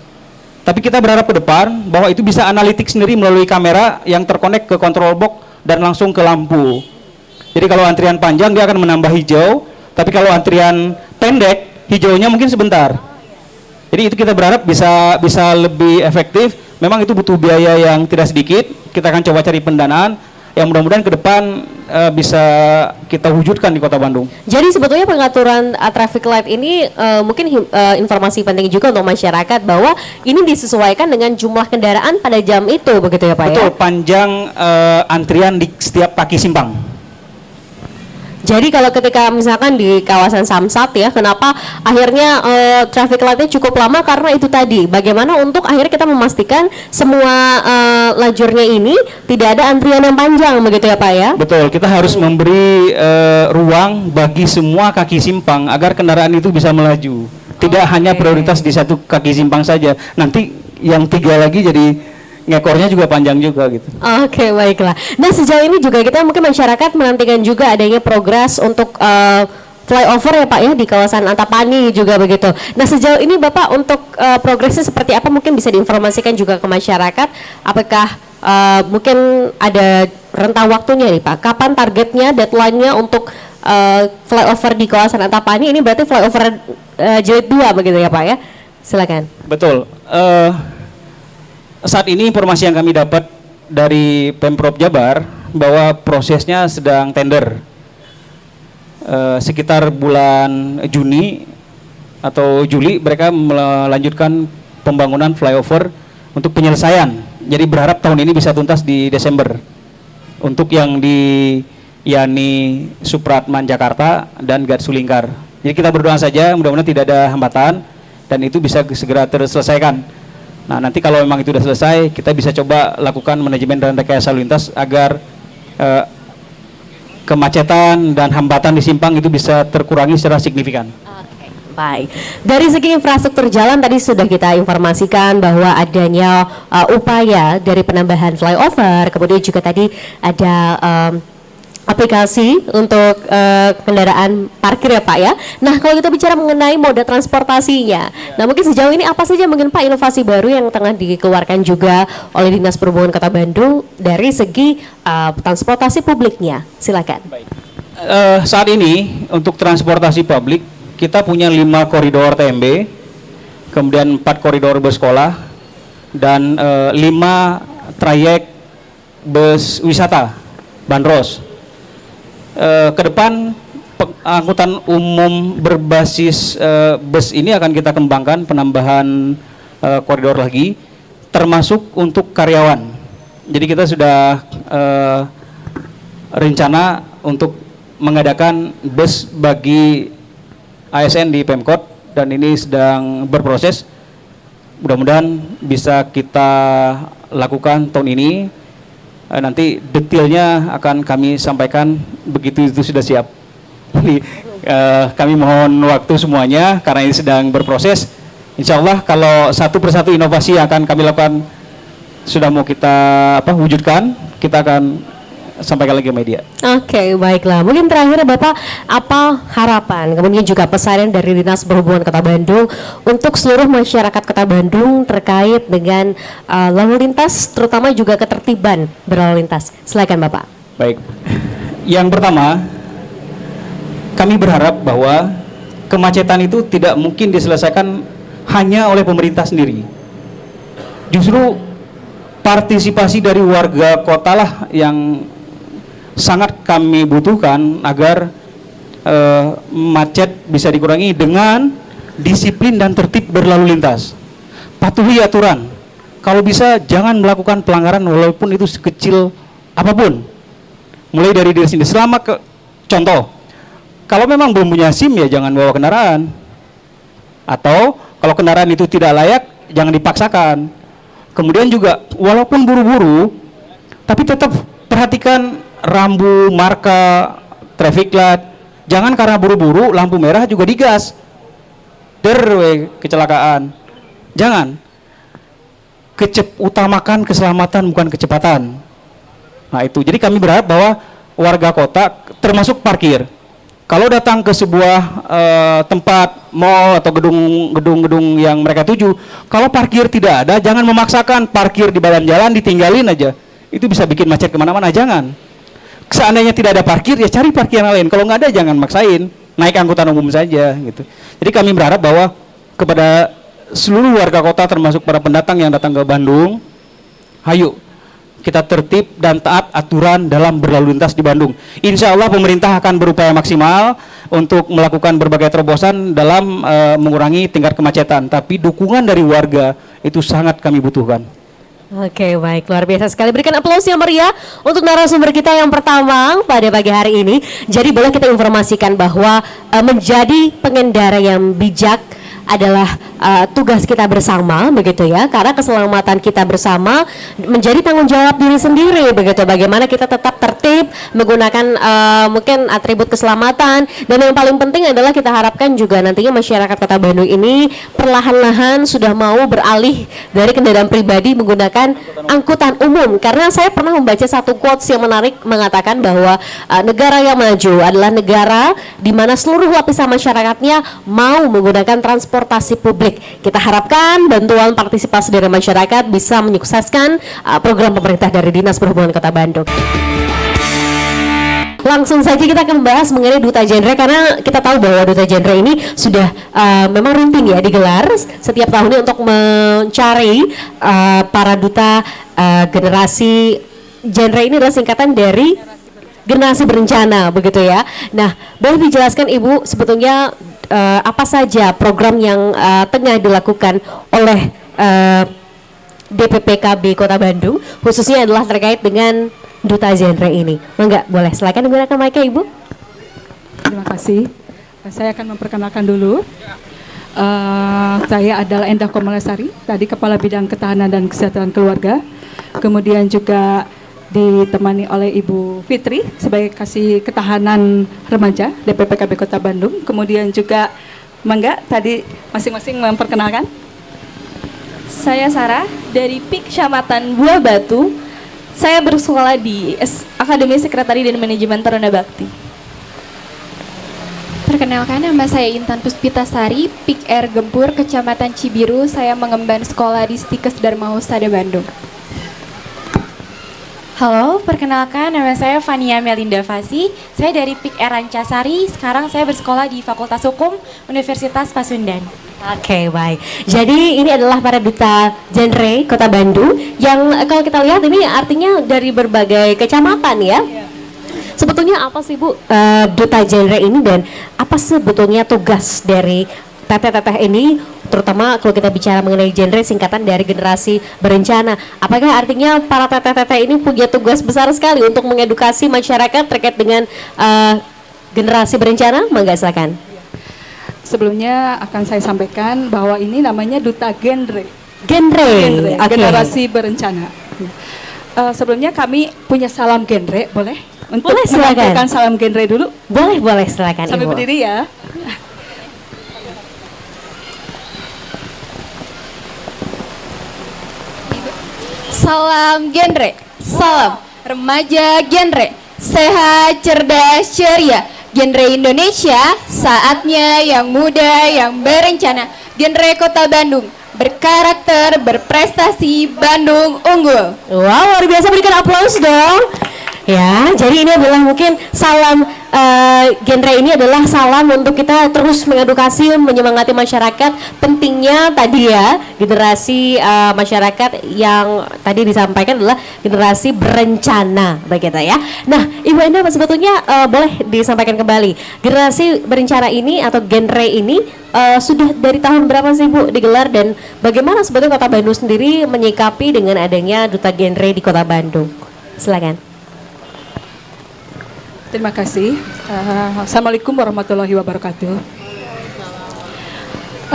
Tapi kita berharap ke depan bahwa itu bisa analitik sendiri melalui kamera yang terkonek ke kontrol box dan langsung ke lampu. Jadi kalau antrian panjang dia akan menambah hijau, tapi kalau antrian pendek hijaunya mungkin sebentar. Jadi itu kita berharap bisa lebih efektif. Memang itu butuh biaya yang tidak sedikit. Kita akan coba cari pendanaan yang mudah-mudahan ke depan bisa kita wujudkan di Kota Bandung. Jadi sebetulnya pengaturan traffic light ini mungkin informasi penting juga untuk masyarakat bahwa ini disesuaikan dengan jumlah kendaraan pada jam itu, begitu ya Pak? Betul, ya? panjang antrian di setiap kaki simpang. Jadi kalau ketika misalkan di kawasan Samsat ya, kenapa akhirnya traffic light-nya cukup lama karena itu tadi. Bagaimana untuk akhirnya kita memastikan semua lajurnya ini tidak ada antrian yang panjang, begitu ya Pak ya? Betul, kita harus memberi ruang bagi semua kaki simpang agar kendaraan itu bisa melaju. Tidak hanya prioritas di satu kaki simpang saja. Nanti yang 3 lagi jadi ngekornya juga panjang juga gitu. Oke, baiklah. Nah, sejauh ini juga kita mungkin masyarakat menantikan juga adanya progres untuk flyover ya Pak ya di kawasan Antapani juga begitu. Nah, sejauh ini Bapak untuk progresnya seperti apa mungkin bisa diinformasikan juga ke masyarakat. Apakah mungkin ada rentang waktunya nih Pak? Kapan targetnya, deadline-nya untuk flyover di kawasan Antapani? Ini berarti flyover jilid 2 begitu ya Pak ya? Silakan. Betul. Saat ini informasi yang kami dapat dari Pemprov Jabar bahwa prosesnya sedang tender. Sekitar bulan Juni atau Juli mereka melanjutkan pembangunan flyover untuk penyelesaian. Jadi berharap tahun ini bisa tuntas di Desember. Untuk yang di Yani Supratman Jakarta dan Gatsulingkar. Jadi kita berdoa saja mudah-mudahan tidak ada hambatan dan itu bisa segera terselesaikan. Nah, nanti kalau memang itu sudah selesai, kita bisa coba lakukan manajemen dan rekayasa lalu lintas agar kemacetan dan hambatan di simpang itu bisa terkurangi secara signifikan. Oke, baik. Dari segi infrastruktur jalan tadi sudah kita informasikan bahwa adanya upaya dari penambahan flyover, kemudian juga tadi ada aplikasi untuk kendaraan parkir ya Pak ya. Nah, kalau kita bicara mengenai moda transportasinya, nah mungkin sejauh ini apa saja mungkin Pak inovasi baru yang tengah dikeluarkan juga oleh Dinas Perhubungan Kota Bandung dari segi transportasi publiknya? Silakan. Baik. Saat ini untuk transportasi publik kita punya 5 koridor TMB, kemudian 4 koridor bus sekolah dan 5 trayek bus wisata. bandros. Ke depan angkutan umum berbasis bus ini akan kita kembangkan penambahan koridor lagi, termasuk untuk karyawan. Jadi kita sudah rencana untuk mengadakan bus bagi ASN di Pemkot, dan ini sedang berproses. Mudah-mudahan bisa kita lakukan tahun ini. Nanti detailnya akan kami sampaikan begitu itu sudah siap. Jadi kami mohon waktu semuanya karena ini sedang berproses. Insya Allah kalau satu persatu inovasi yang akan kami lakukan sudah mau kita wujudkan, kita akan sampaikan lagi ke media. Oke, baiklah. Mungkin terakhir Bapak, apa harapan, kemudian juga pesan dari Dinas Perhubungan Kota Bandung untuk seluruh masyarakat Kota Bandung terkait dengan lalu lintas, terutama juga ketertiban berlalu lintas. Silakan Bapak. Baik. Yang pertama, kami berharap bahwa kemacetan itu tidak mungkin diselesaikan hanya oleh pemerintah sendiri. Justru partisipasi dari warga kota lah yang sangat kami butuhkan agar macet bisa dikurangi dengan disiplin dan tertib berlalu lintas. Patuhi aturan. Kalau bisa jangan melakukan pelanggaran walaupun itu sekecil apapun. Mulai dari diri sendiri. Contoh, kalau memang belum punya SIM ya jangan bawa kendaraan. Atau kalau kendaraan itu tidak layak jangan dipaksakan. Kemudian juga walaupun buru-buru tapi tetap perhatikan rambu, marka, traffic light. Jangan karena buru-buru lampu merah juga digas. Kecelakaan. Jangan. Utamakan keselamatan bukan kecepatan. Nah itu. Jadi kami berharap bahwa warga kota termasuk parkir. Kalau datang ke sebuah tempat mall atau gedung-gedung yang mereka tuju, kalau parkir tidak ada, jangan memaksakan parkir di badan jalan, ditinggalin aja. Itu bisa bikin macet kemana-mana, jangan. Seandainya tidak ada parkir, ya cari parkir yang lain. Kalau nggak ada, jangan maksain, naik angkutan umum saja. Gitu. Jadi kami berharap bahwa kepada seluruh warga kota, termasuk para pendatang yang datang ke Bandung, ayo kita tertib dan taat aturan dalam berlalu lintas di Bandung. Insya Allah pemerintah akan berupaya maksimal untuk melakukan berbagai terobosan dalam mengurangi tingkat kemacetan. Tapi dukungan dari warga itu sangat kami butuhkan. Oke, baik, luar biasa sekali. Berikan aplaus yang meriah untuk narasumber kita yang pertama pada pagi hari ini. Jadi boleh kita informasikan bahwa menjadi pengendara yang bijak adalah tugas kita bersama, begitu ya, karena keselamatan kita bersama menjadi tanggung jawab diri sendiri, begitu. Bagaimana kita tetap tertib menggunakan mungkin atribut keselamatan, dan yang paling penting adalah kita harapkan juga nantinya masyarakat Kota Bandung ini perlahan-lahan sudah mau beralih dari kendaraan pribadi menggunakan angkutan umum, karena saya pernah membaca satu quotes yang menarik mengatakan bahwa negara yang maju adalah negara di mana seluruh lapisan masyarakatnya mau menggunakan transportasi publik. Kita harapkan bantuan partisipasi dari masyarakat bisa menyukseskan program pemerintah dari Dinas Perhubungan Kota Bandung. Langsung saja kita akan membahas mengenai Duta Genre, karena kita tahu bahwa Duta Genre ini sudah memang rutin ya digelar setiap tahunnya untuk mencari para duta generasi genre. Ini adalah singkatan dari generasi berencana, begitu ya. Nah, boleh dijelaskan Ibu sebetulnya apa saja program yang tengah dilakukan oleh DPPKB Kota Bandung, khususnya adalah terkait dengan Duta Genre ini. Enggak, boleh silakan menggunakan mic-nya Ibu. Terima kasih. Saya akan memperkenalkan dulu. Saya adalah Endah Komalasari, tadi Kepala Bidang Ketahanan dan Kesejahteraan Keluarga. Kemudian juga ditemani oleh Ibu Fitri sebagai Kasih Ketahanan Remaja DPPKB Kota Bandung. Kemudian juga Mangga, tadi masing-masing memperkenalkan. Saya Sarah dari PIK Kecamatan Buah Batu. Saya bersekolah di Akademi Sekretari dan Manajemen Taruna Bakti. Perkenalkan, nama saya Intan Puspitasari, PIK R Gempur, Kecamatan Cibiru. Saya mengemban sekolah di Stikes Dharma Husada Bandung. Halo, perkenalkan nama saya Fania Melinda Fasi. Saya dari PIK R Rancasari. Sekarang saya bersekolah di Fakultas Hukum Universitas Pasundan. Oke, baik. Jadi ini adalah para duta genre Kota Bandung yang kalau kita lihat ini artinya dari berbagai kecamatan ya. Sebetulnya apa sih Bu duta genre ini, dan apa sebetulnya tugas dari teteh-teteh ini, terutama kalau kita bicara mengenai genre singkatan dari generasi berencana. Apakah artinya para teteh-teteh ini punya tugas besar sekali untuk mengedukasi masyarakat terkait dengan generasi berencana? Mangga silakan. Sebelumnya akan saya sampaikan bahwa ini namanya duta genre. Genre, oke. Generasi berencana. Sebelumnya kami punya salam genre, boleh? Untuk Boleh, silakan. menampilkan salam genre dulu. Boleh silakan Sambil Ibu. berdiri ya. Salam genre, salam remaja genre, sehat, cerdas, ceria. Genre Indonesia, saatnya yang muda, yang berencana. Genre Kota Bandung, berkarakter, berprestasi, Bandung unggul. Wow, luar biasa, berikan aplaus dong. Ya, jadi ini adalah mungkin salam genre ini adalah salam untuk kita terus mengedukasi, menyemangati masyarakat. Pentingnya tadi ya, generasi masyarakat yang tadi disampaikan adalah generasi berencana, begitu ya. Nah, Ibu Enda sebetulnya boleh disampaikan kembali, generasi berencana ini atau genre ini sudah dari tahun berapa sih Bu digelar, dan bagaimana sebetulnya Kota Bandung sendiri menyikapi dengan adanya duta genre di Kota Bandung? Silakan. Terima kasih. Assalamualaikum warahmatullahi wabarakatuh.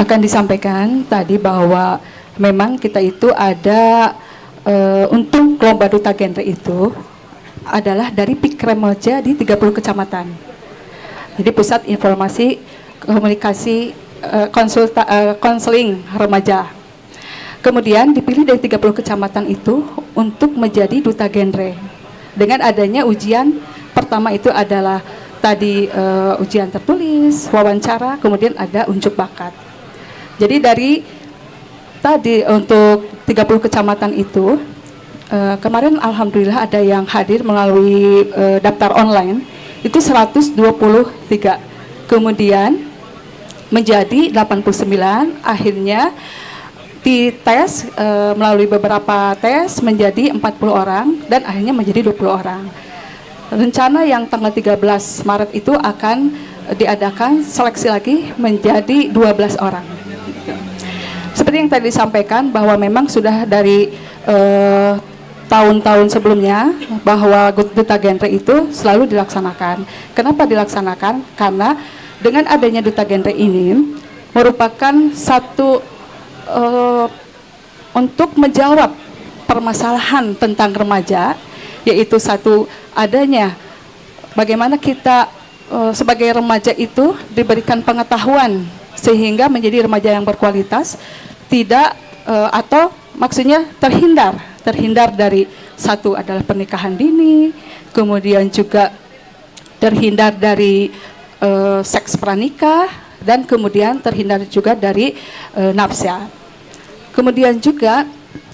Akan disampaikan tadi bahwa memang kita itu ada untuk lomba duta genre itu adalah dari PIK Remaja di 30 kecamatan. Jadi pusat informasi komunikasi konseling remaja. Kemudian dipilih dari 30 kecamatan itu untuk menjadi duta genre. Dengan adanya ujian pertama itu adalah tadi ujian tertulis, wawancara, kemudian ada unjuk bakat. Jadi dari tadi untuk 30 kecamatan itu kemarin alhamdulillah ada yang hadir melalui daftar online itu 123. Kemudian menjadi 89, akhirnya dites melalui beberapa tes menjadi 40 orang dan akhirnya menjadi 20 orang. Rencana yang tanggal 13 Maret itu akan diadakan seleksi lagi menjadi 12 orang. Seperti yang tadi disampaikan bahwa memang sudah dari tahun-tahun sebelumnya bahwa duta genre itu selalu dilaksanakan. Kenapa dilaksanakan? Karena dengan adanya duta genre ini merupakan satu untuk menjawab permasalahan tentang remaja, yaitu satu adanya bagaimana kita sebagai remaja itu diberikan pengetahuan sehingga menjadi remaja yang berkualitas, tidak atau maksudnya terhindar dari satu adalah pernikahan dini, kemudian juga terhindar dari seks pranikah, dan kemudian terhindar juga dari nafsa. Kemudian juga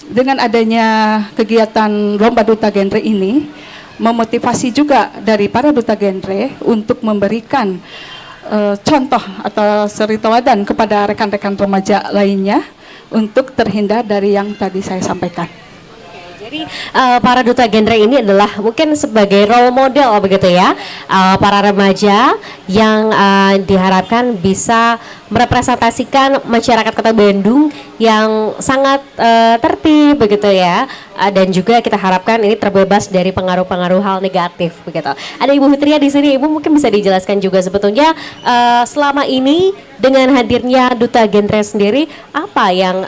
dengan adanya kegiatan lomba duta genre ini memotivasi juga dari para duta genre untuk memberikan contoh atau suri teladan kepada rekan-rekan remaja lainnya untuk terhindar dari yang tadi saya sampaikan. Jadi para duta genre ini adalah mungkin sebagai role model begitu ya, para remaja yang diharapkan bisa merepresentasikan masyarakat Kota Bandung yang sangat tertib begitu ya, dan juga kita harapkan ini terbebas dari pengaruh-pengaruh hal negatif begitu. Ada Ibu Fitria di sini, Ibu mungkin bisa dijelaskan juga sebetulnya selama ini dengan hadirnya duta genre sendiri apa yang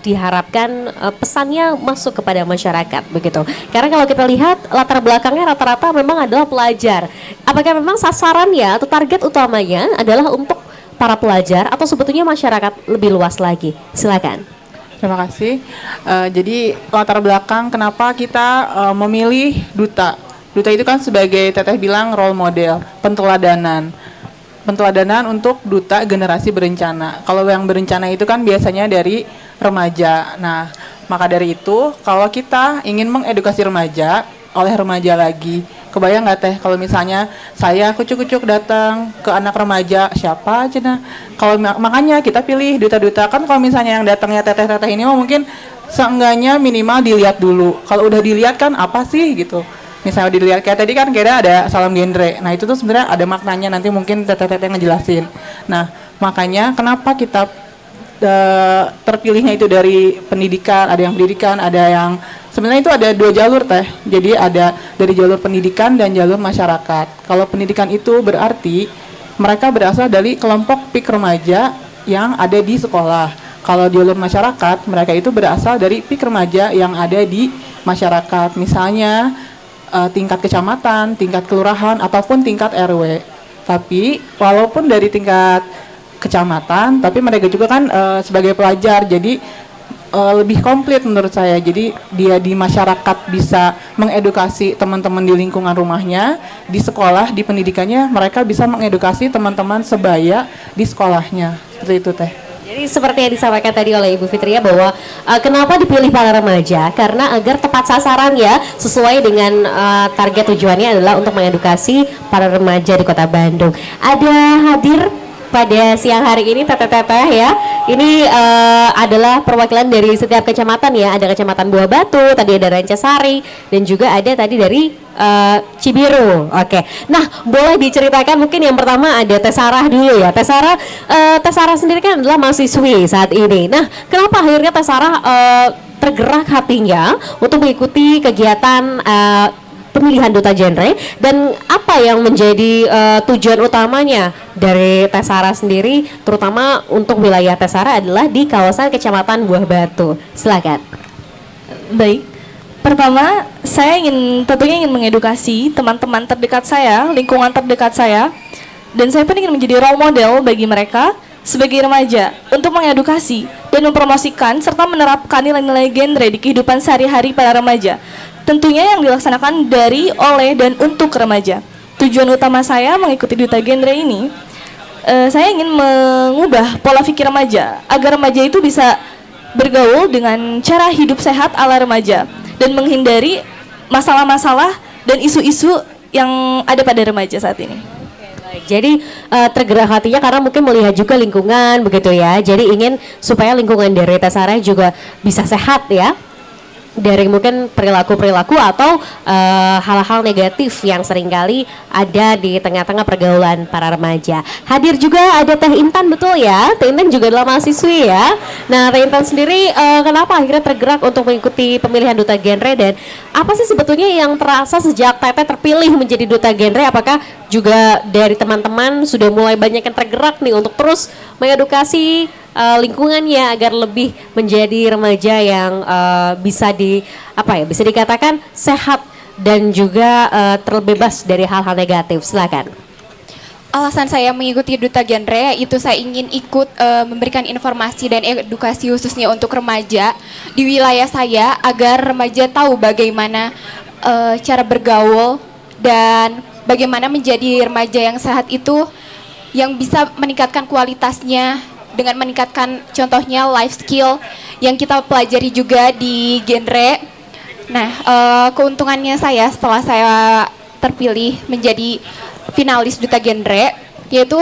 diharapkan pesannya masuk kepada masyarakat begitu. Karena kalau kita lihat latar belakangnya rata-rata memang adalah pelajar. Apakah memang sasarannya atau target utamanya adalah untuk para pelajar atau sebetulnya masyarakat lebih luas lagi? Silakan. Terima kasih. Jadi latar belakang kenapa kita memilih duta. Duta itu kan sebagai Teteh bilang role model, penteladanan untuk duta generasi berencana. Kalau yang berencana itu kan biasanya dari remaja. Nah, maka dari itu kalau kita ingin mengedukasi remaja oleh remaja lagi, kebayang nggak Teh kalau misalnya saya kucuk-kucuk datang ke anak remaja, siapa aja nah. Kalau makanya kita pilih duta-duta. Kan kalau misalnya yang datangnya teteh-teteh ini mungkin seenggaknya minimal dilihat dulu. Kalau udah dilihat kan apa sih gitu. Misalnya dilihat kayak tadi kan kira ada salam genre. Nah itu tuh sebenarnya ada maknanya, nanti mungkin teteh-teteh ngejelasin. Nah makanya kenapa kita terpilihnya itu dari pendidikan, ada yang pendidikan, ada yang sebenarnya itu ada 2 jalur teh. Jadi ada dari jalur pendidikan dan jalur masyarakat. Kalau pendidikan itu berarti mereka berasal dari kelompok PIK remaja yang ada di sekolah. Kalau jalur masyarakat, mereka itu berasal dari PIK remaja yang ada di masyarakat. Misalnya tingkat kecamatan, tingkat kelurahan, ataupun tingkat RW. Tapi walaupun dari tingkat kecamatan, tapi mereka juga kan sebagai pelajar, jadi lebih komplit menurut saya. Jadi dia di masyarakat bisa mengedukasi teman-teman di lingkungan rumahnya, di sekolah, di pendidikannya, mereka bisa mengedukasi teman-teman sebaya di sekolahnya. Seperti itu teh. Jadi seperti yang disampaikan tadi oleh Ibu Fitria bahwa kenapa dipilih para remaja, karena agar tepat sasaran ya, sesuai dengan target tujuannya adalah untuk mengedukasi para remaja di Kota Bandung. Ada hadir pada siang hari ini teteh-teteh ya. Ini adalah perwakilan dari setiap kecamatan ya. Ada Kecamatan Buah Batu, tadi ada Rancasari, dan juga ada tadi dari Cibiru. Oke. Nah, boleh diceritakan mungkin yang pertama ada Teh Sarah dulu ya. Teh Sarah sendiri kan adalah mahasiswi saat ini. Nah, kenapa akhirnya Teh Sarah tergerak hatinya untuk mengikuti kegiatan pemilihan duta genre, dan apa yang menjadi tujuan utamanya dari Teh Sarah sendiri, terutama untuk wilayah Teh Sarah adalah di kawasan Kecamatan Buah Batu. Silakan. Baik, pertama saya tentunya ingin mengedukasi teman-teman terdekat saya, lingkungan terdekat saya, dan saya pun ingin menjadi role model bagi mereka sebagai remaja untuk mengedukasi dan mempromosikan serta menerapkan nilai-nilai genre di kehidupan sehari-hari para remaja. Tentunya yang dilaksanakan dari, oleh, dan untuk remaja. Tujuan utama saya mengikuti duta genre ini, saya ingin mengubah pola pikir remaja agar remaja itu bisa bergaul dengan cara hidup sehat ala remaja dan menghindari masalah-masalah dan isu-isu yang ada pada remaja saat ini. Baik, jadi tergerak hatinya karena mungkin melihat juga lingkungan begitu ya. Jadi ingin supaya lingkungan dari Teh Sarah juga bisa sehat ya, dari mungkin perilaku-perilaku atau hal-hal negatif yang seringkali ada di tengah-tengah pergaulan para remaja. Hadir juga ada Teh Intan, betul ya? Teh Intan juga adalah mahasiswi ya. Nah, Teh Intan sendiri kenapa akhirnya tergerak untuk mengikuti pemilihan duta genre, dan apa sih sebetulnya yang terasa sejak Teteh terpilih menjadi duta genre? Apakah juga dari teman-teman sudah mulai banyak yang tergerak nih untuk terus mengedukasi lingkungannya agar lebih menjadi remaja yang bisa bisa dikatakan sehat dan juga terbebas dari hal-hal negatif. Silakan. Alasan saya mengikuti duta genre itu saya ingin ikut memberikan informasi dan edukasi khususnya untuk remaja di wilayah saya agar remaja tahu bagaimana cara bergaul dan bagaimana menjadi remaja yang sehat itu, yang bisa meningkatkan kualitasnya dengan meningkatkan contohnya life skill yang kita pelajari juga di genre. Nah, keuntungannya saya setelah saya terpilih menjadi finalis duta genre, yaitu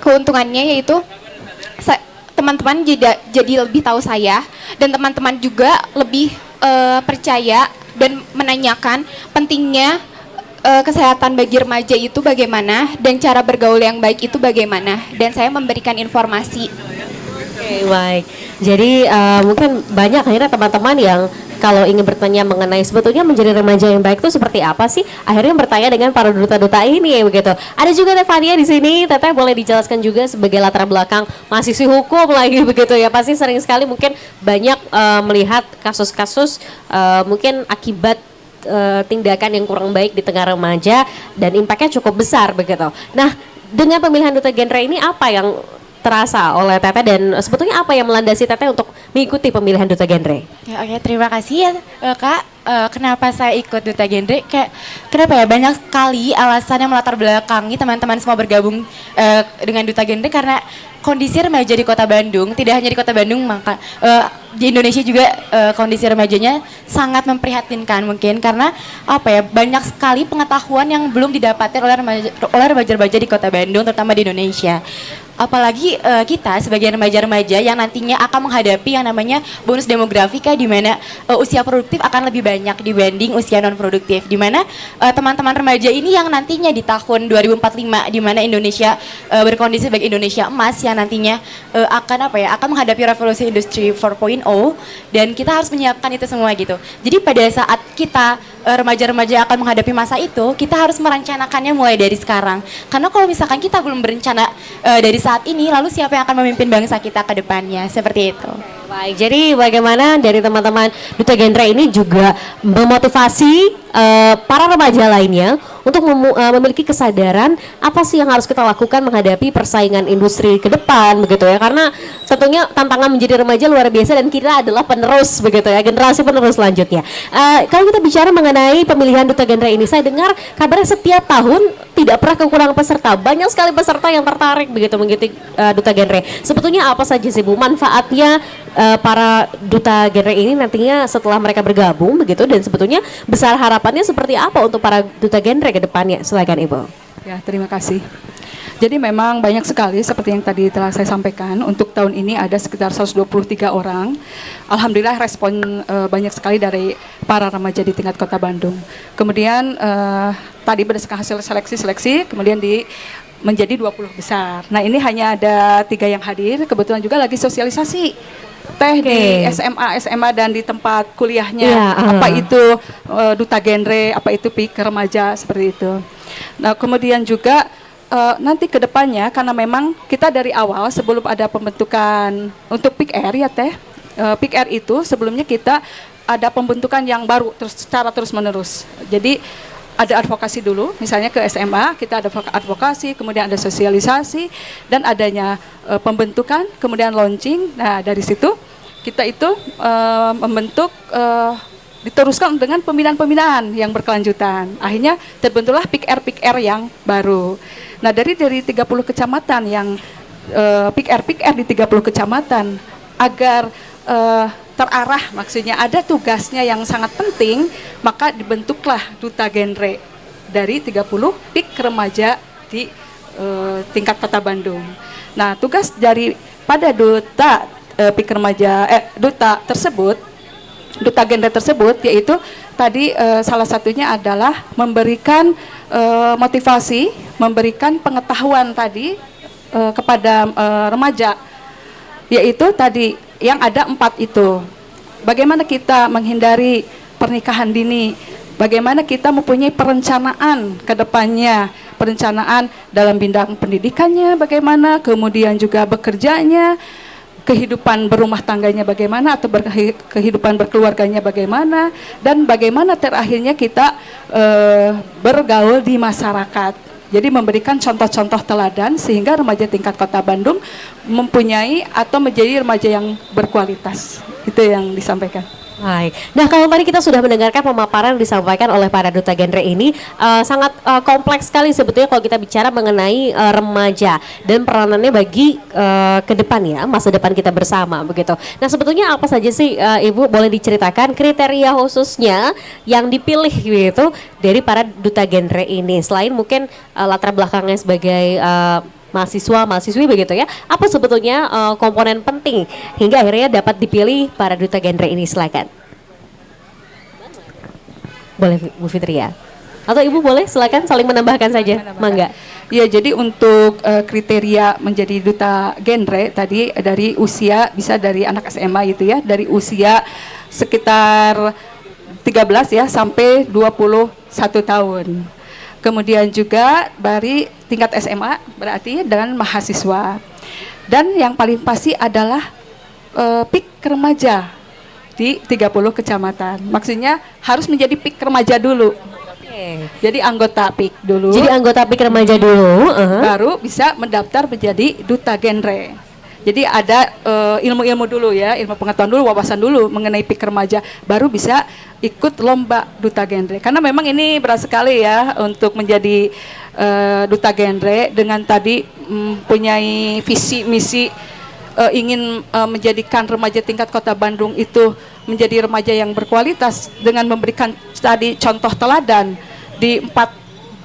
keuntungannya yaitu teman-teman jadi lebih tahu saya, dan teman-teman juga lebih percaya dan menanyakan pentingnya kesehatan bagi remaja itu bagaimana dan cara bergaul yang baik itu bagaimana, dan saya memberikan informasi. Oke, baik. Jadi mungkin banyak akhirnya teman-teman yang kalau ingin bertanya mengenai sebetulnya menjadi remaja yang baik itu seperti apa sih, akhirnya bertanya dengan para duta-duta ini begitu. Ada juga Tevania di sini. Teteh boleh dijelaskan juga sebagai latar belakang mahasiswi hukum lagi begitu ya. Pasti sering sekali mungkin banyak melihat kasus-kasus mungkin akibat tindakan yang kurang baik di tengah remaja dan impactnya cukup besar begitu. Nah, dengan pemilihan duta genre ini apa yang terasa oleh Teteh, dan sebetulnya apa yang melandasi Teteh untuk mengikuti pemilihan duta genre? Ya, oke, terima kasih ya Kak. Kenapa saya ikut duta genre? Kenapa ya, banyak sekali alasan yang melatar belakangi teman-teman semua bergabung dengan duta genre, karena kondisi remaja di Kota Bandung, tidak hanya di Kota Bandung, maka di Indonesia juga kondisi remajanya sangat memprihatinkan mungkin, karena banyak sekali pengetahuan yang belum didapatkan oleh remaja-remaja di Kota Bandung, terutama di Indonesia. apalagi kita sebagai remaja-remaja yang nantinya akan menghadapi yang namanya bonus demografika, di mana usia produktif akan lebih banyak dibanding usia non produktif, di mana teman-teman remaja ini yang nantinya di tahun 2045 di mana Indonesia berkondisi sebagai Indonesia emas yang nantinya akan menghadapi revolusi industri 4.0, dan kita harus menyiapkan itu semua gitu. Jadi pada saat kita remaja-remaja akan menghadapi masa itu, kita harus merencanakannya mulai dari sekarang. Karena kalau misalkan kita belum berencana dari saat ini, lalu siapa yang akan memimpin bangsa kita ke depannya? Seperti itu. Baik, jadi bagaimana dari teman-teman Duta Genre ini juga memotivasi para remaja lainnya untuk memiliki kesadaran apa sih yang harus kita lakukan menghadapi persaingan industri ke depan begitu ya, karena tentunya tantangan menjadi remaja luar biasa dan kita adalah penerus begitu ya, generasi penerus selanjutnya. Kalau kita bicara mengenai pemilihan Duta Genre ini, saya dengar kabarnya setiap tahun tidak pernah kekurangan peserta, banyak sekali peserta yang tertarik begitu mengikuti Duta Genre. Sebetulnya apa saja sih Bu manfaatnya para Duta Genre ini nantinya setelah mereka bergabung begitu, dan sebetulnya besar harapannya seperti apa untuk para Duta Genre ke depannya? Silakan Ibu. Ya, terima kasih. Jadi memang banyak sekali seperti yang tadi telah saya sampaikan, untuk tahun ini ada sekitar 123 orang. Alhamdulillah respon banyak sekali dari para remaja di tingkat Kota Bandung. Kemudian tadi berdasarkan hasil seleksi kemudian menjadi 20 besar. Nah, ini hanya ada 3 yang hadir, kebetulan juga lagi sosialisasi di SMA dan di tempat kuliahnya, apa itu Duta Genre, apa itu PIK remaja, seperti itu. Nah, kemudian juga nanti ke depannya, karena memang kita dari awal sebelum ada pembentukan untuk PIK R ya Teh, PIK R itu sebelumnya kita ada pembentukan yang baru secara terus menerus. Jadi ada advokasi dulu, misalnya ke SMA kita ada advokasi, kemudian ada sosialisasi, dan adanya pembentukan, kemudian launching. Nah, dari situ kita itu membentuk, diteruskan dengan pembinaan-pembinaan yang berkelanjutan. Akhirnya terbentuklah PIK R yang baru. Nah, dari 30 kecamatan yang PIK R di 30 kecamatan agar terarah, maksudnya ada tugasnya yang sangat penting, maka dibentuklah Duta Genre dari 30 PIK remaja di tingkat Kota Bandung. Nah, tugas dari pada Duta PIK remaja Duta tersebut, Duta Genre tersebut, yaitu tadi salah satunya adalah memberikan motivasi, memberikan pengetahuan tadi kepada remaja, yaitu tadi yang ada 4 itu. Bagaimana kita menghindari pernikahan dini, bagaimana kita mempunyai perencanaan ke depannya, perencanaan dalam bidang pendidikannya bagaimana, kemudian juga bekerjanya, kehidupan berumah tangganya bagaimana, atau kehidupan berkeluarganya bagaimana, dan bagaimana terakhirnya kita bergaul di masyarakat. Jadi memberikan contoh-contoh teladan sehingga remaja tingkat Kota Bandung mempunyai atau menjadi remaja yang berkualitas. Itu yang disampaikan. Baik. Nah, kalau tadi kita sudah mendengarkan pemaparan yang disampaikan oleh para Duta Genre ini, sangat kompleks sekali sebetulnya kalau kita bicara mengenai remaja dan peranannya bagi ke depan ya, masa depan kita bersama begitu. Nah, sebetulnya apa saja sih Ibu boleh diceritakan kriteria khususnya yang dipilih gitu dari para Duta Genre ini, selain mungkin latar belakangnya sebagai mahasiswa-mahasiswi begitu ya, apa sebetulnya komponen penting hingga akhirnya dapat dipilih para Duta Genre ini? Silakan. Boleh Bu Fitri ya? Atau Ibu boleh silakan saling menambahkan saja. Mangga. Ya, jadi untuk kriteria menjadi Duta Genre tadi dari usia, bisa dari anak SMA gitu ya, dari usia sekitar 13 ya sampai 21 tahun. Kemudian juga dari tingkat SMA berarti dengan mahasiswa. Dan yang paling pasti adalah PIK remaja di 30 kecamatan. Maksudnya harus menjadi PIK remaja dulu. Jadi anggota PIK dulu. Jadi anggota PIK remaja dulu, baru bisa mendaftar menjadi Duta Genre. Jadi ada ilmu-ilmu dulu ya, ilmu pengetahuan dulu, wawasan dulu mengenai PIK remaja, baru bisa ikut lomba Duta Genre. Karena memang ini berat sekali ya untuk menjadi Duta Genre dengan tadi mempunyai visi misi ingin menjadikan remaja tingkat Kota Bandung itu menjadi remaja yang berkualitas dengan memberikan tadi contoh teladan di 4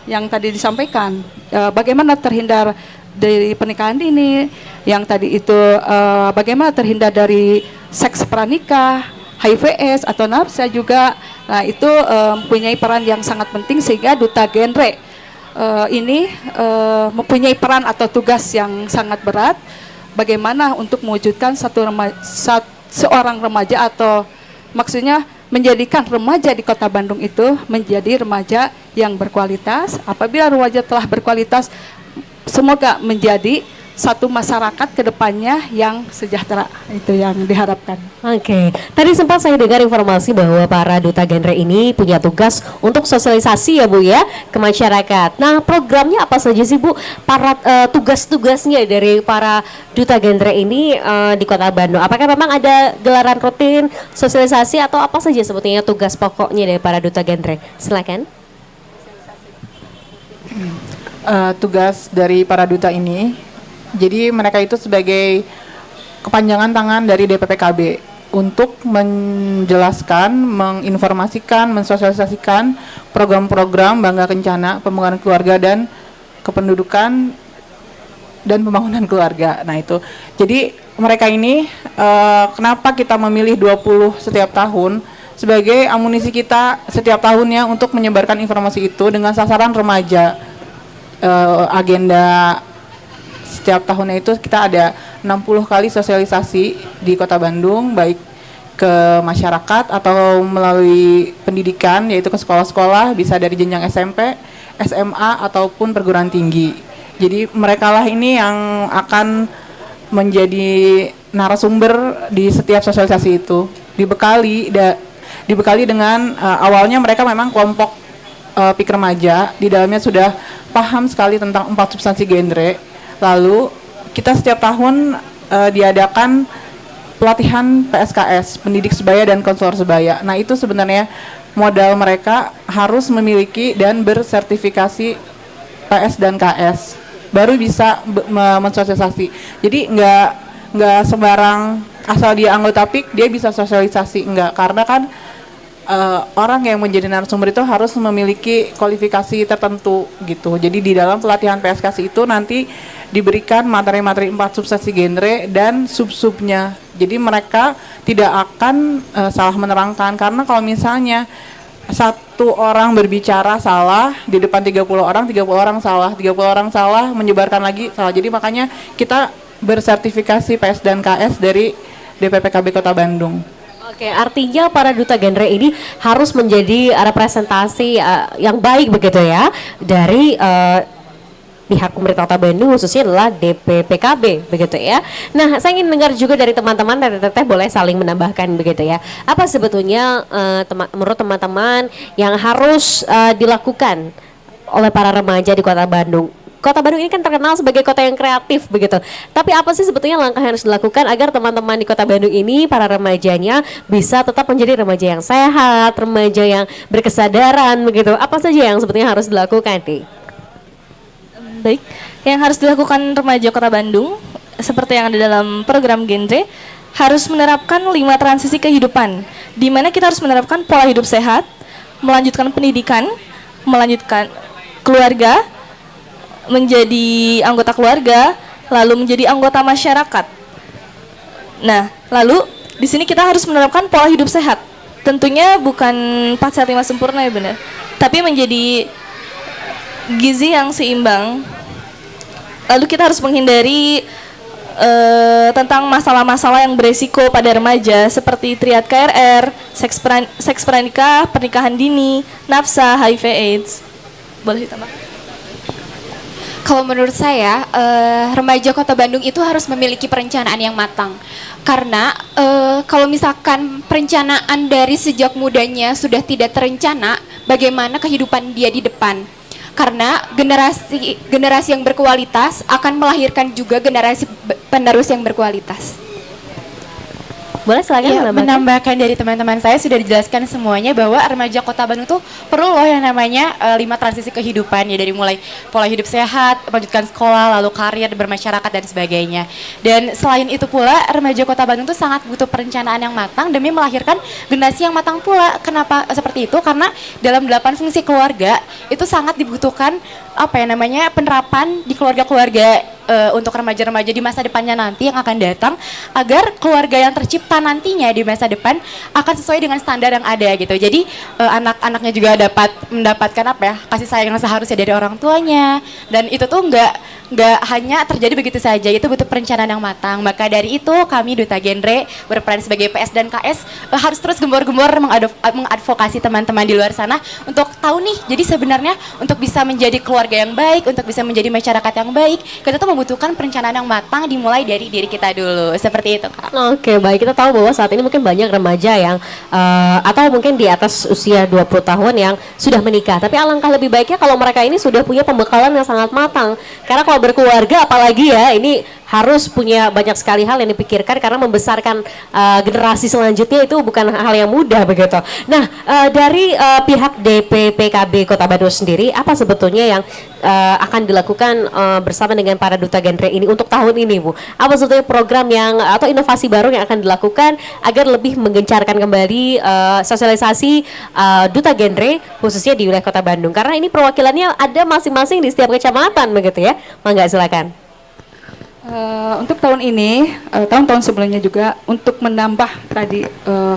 yang tadi disampaikan. Bagaimana terhindar dari pernikahan dini, yang tadi itu bagaimana terhindar dari seks pranikah, HIV/AIDS atau nafsa juga. Nah, itu mempunyai peran yang sangat penting sehingga duta genre ini mempunyai peran atau tugas yang sangat berat bagaimana untuk mewujudkan seorang remaja atau maksudnya menjadikan remaja di Kota Bandung itu menjadi remaja yang berkualitas. Apabila remaja telah berkualitas, semoga menjadi satu masyarakat ke depannya yang sejahtera. Itu yang diharapkan. Oke, tadi sempat saya dengar informasi bahwa para duta genre ini punya tugas untuk sosialisasi ya Bu ya ke masyarakat. Nah, programnya apa saja sih Bu? Para tugas-tugasnya dari para duta genre ini di Kota Bandung. Apakah memang ada gelaran rutin sosialisasi atau apa saja sebetulnya tugas pokoknya dari para duta genre? Silakan. Tugas dari para duta ini, jadi mereka itu sebagai kepanjangan tangan dari DPPKB untuk menjelaskan, menginformasikan, mensosialisasikan program-program Bangga Kencana, pembangunan keluarga dan kependudukan dan pembangunan keluarga. Nah itu, jadi mereka ini kenapa kita memilih 20 setiap tahun sebagai amunisi kita setiap tahunnya untuk menyebarkan informasi itu dengan sasaran remaja. Agenda setiap tahunnya itu kita ada 60 kali sosialisasi di Kota Bandung, baik ke masyarakat atau melalui pendidikan, yaitu ke sekolah-sekolah, bisa dari jenjang SMP, SMA ataupun perguruan tinggi. Jadi merekalah ini yang akan menjadi narasumber di setiap sosialisasi itu. Dibekali dengan awalnya mereka memang kelompok PIK remaja, di dalamnya sudah paham sekali tentang 4 substansi genre. Lalu kita setiap tahun diadakan pelatihan PSKS, pendidik sebaya dan konselor sebaya. Nah itu sebenarnya modal mereka harus memiliki dan bersertifikasi PS dan KS, baru bisa mensosialisasi. Jadi nggak sembarang asal dia anggota PIK dia bisa sosialisasi, enggak, karena kan orang yang menjadi narasumber itu harus memiliki kualifikasi tertentu gitu. Jadi di dalam pelatihan PSKS itu nanti diberikan materi-materi 4 substansi genre dan sub-subnya. Jadi mereka tidak akan salah menerangkan, karena kalau misalnya satu orang berbicara salah di depan 30 orang salah, 30 orang salah, menyebarkan lagi salah. Jadi makanya kita bersertifikasi PS dan KS dari DPPKB Kota Bandung. Oke, artinya para duta genre ini harus menjadi representasi yang baik begitu ya dari pihak pemerintah Kota Bandung, khususnya adalah DPPKB begitu ya. Nah, saya ingin dengar juga dari teman-teman, dari Teteh boleh saling menambahkan begitu ya. Apa sebetulnya menurut teman-teman yang harus dilakukan oleh para remaja di Kota Bandung? Kota Bandung ini kan terkenal sebagai kota yang kreatif begitu. Tapi apa sih sebetulnya langkah yang harus dilakukan agar teman-teman di Kota Bandung ini, para remajanya bisa tetap menjadi remaja yang sehat, remaja yang berkesadaran begitu? Apa saja yang sebetulnya harus dilakukan nih? Baik, yang harus dilakukan remaja Kota Bandung seperti yang ada dalam program genre harus menerapkan 5 transisi kehidupan, di mana kita harus menerapkan pola hidup sehat, melanjutkan pendidikan, melanjutkan keluarga, menjadi anggota keluarga, lalu menjadi anggota masyarakat. Nah, lalu di sini kita harus menerapkan pola hidup sehat. Tentunya bukan 4 sehat 5 sempurna ya benar, tapi menjadi gizi yang seimbang. Lalu kita harus menghindari tentang masalah-masalah yang beresiko pada remaja seperti triad KRR, seks pranikah, pernikahan dini, nafsa, HIV/AIDS. Boleh ditambah? Kalau menurut saya, remaja Kota Bandung itu harus memiliki perencanaan yang matang. Karena kalau misalkan perencanaan dari sejak mudanya sudah tidak terencana, bagaimana kehidupan dia di depan? Karena generasi yang berkualitas akan melahirkan juga generasi penerus yang berkualitas. Boleh silakan Ya, menambahkan dari teman-teman saya sudah dijelaskan semuanya bahwa remaja Kota Bandung tuh perlu loh yang namanya 5 transisi kehidupan, ya dari mulai pola hidup sehat, melanjutkan sekolah, lalu karir, bermasyarakat dan sebagainya. Dan selain itu pula remaja Kota Bandung tuh sangat butuh perencanaan yang matang demi melahirkan generasi yang matang pula. Kenapa seperti itu? Karena dalam 8 fungsi keluarga itu sangat dibutuhkan apa ya namanya, penerapan di keluarga-keluarga untuk remaja-remaja di masa depannya nanti yang akan datang, agar keluarga yang tercipta nantinya di masa depan akan sesuai dengan standar yang ada gitu. Jadi anak-anaknya juga dapat mendapatkan apa ya, kasih sayang yang seharusnya dari orang tuanya, dan itu tuh nggak hanya terjadi begitu saja, itu butuh perencanaan yang matang. Maka dari itu kami Duta Genre berperan sebagai PS dan KS harus terus gembor-gembor mengadvokasi teman-teman di luar sana untuk tahu nih, jadi sebenarnya untuk bisa menjadi keluarga yang baik, untuk bisa menjadi masyarakat yang baik, kita tuh membutuhkan perencanaan yang matang dimulai dari diri kita dulu. Seperti itu, Kak. Oke, baik. Kita tahu bahwa saat ini mungkin banyak remaja yang atau mungkin di atas usia 20 tahun yang sudah menikah. Tapi alangkah lebih baiknya kalau mereka ini sudah punya pembekalan yang sangat matang. Karena kalau berkeluarga apalagi ya, ini harus punya banyak sekali hal yang dipikirkan karena membesarkan generasi selanjutnya itu bukan hal yang mudah begitu. Nah, dari pihak DPPKB Kota Bandung sendiri, apa sebetulnya yang akan dilakukan bersama dengan para Duta Genre ini untuk tahun ini, Bu? Apa sebetulnya program yang atau inovasi baru yang akan dilakukan agar lebih menggencarkan kembali sosialisasi Duta Genre khususnya di wilayah Kota Bandung? Karena ini perwakilannya ada masing-masing di setiap kecamatan begitu ya. Mangga silakan. Untuk tahun ini, tahun-tahun sebelumnya juga untuk menambah tadi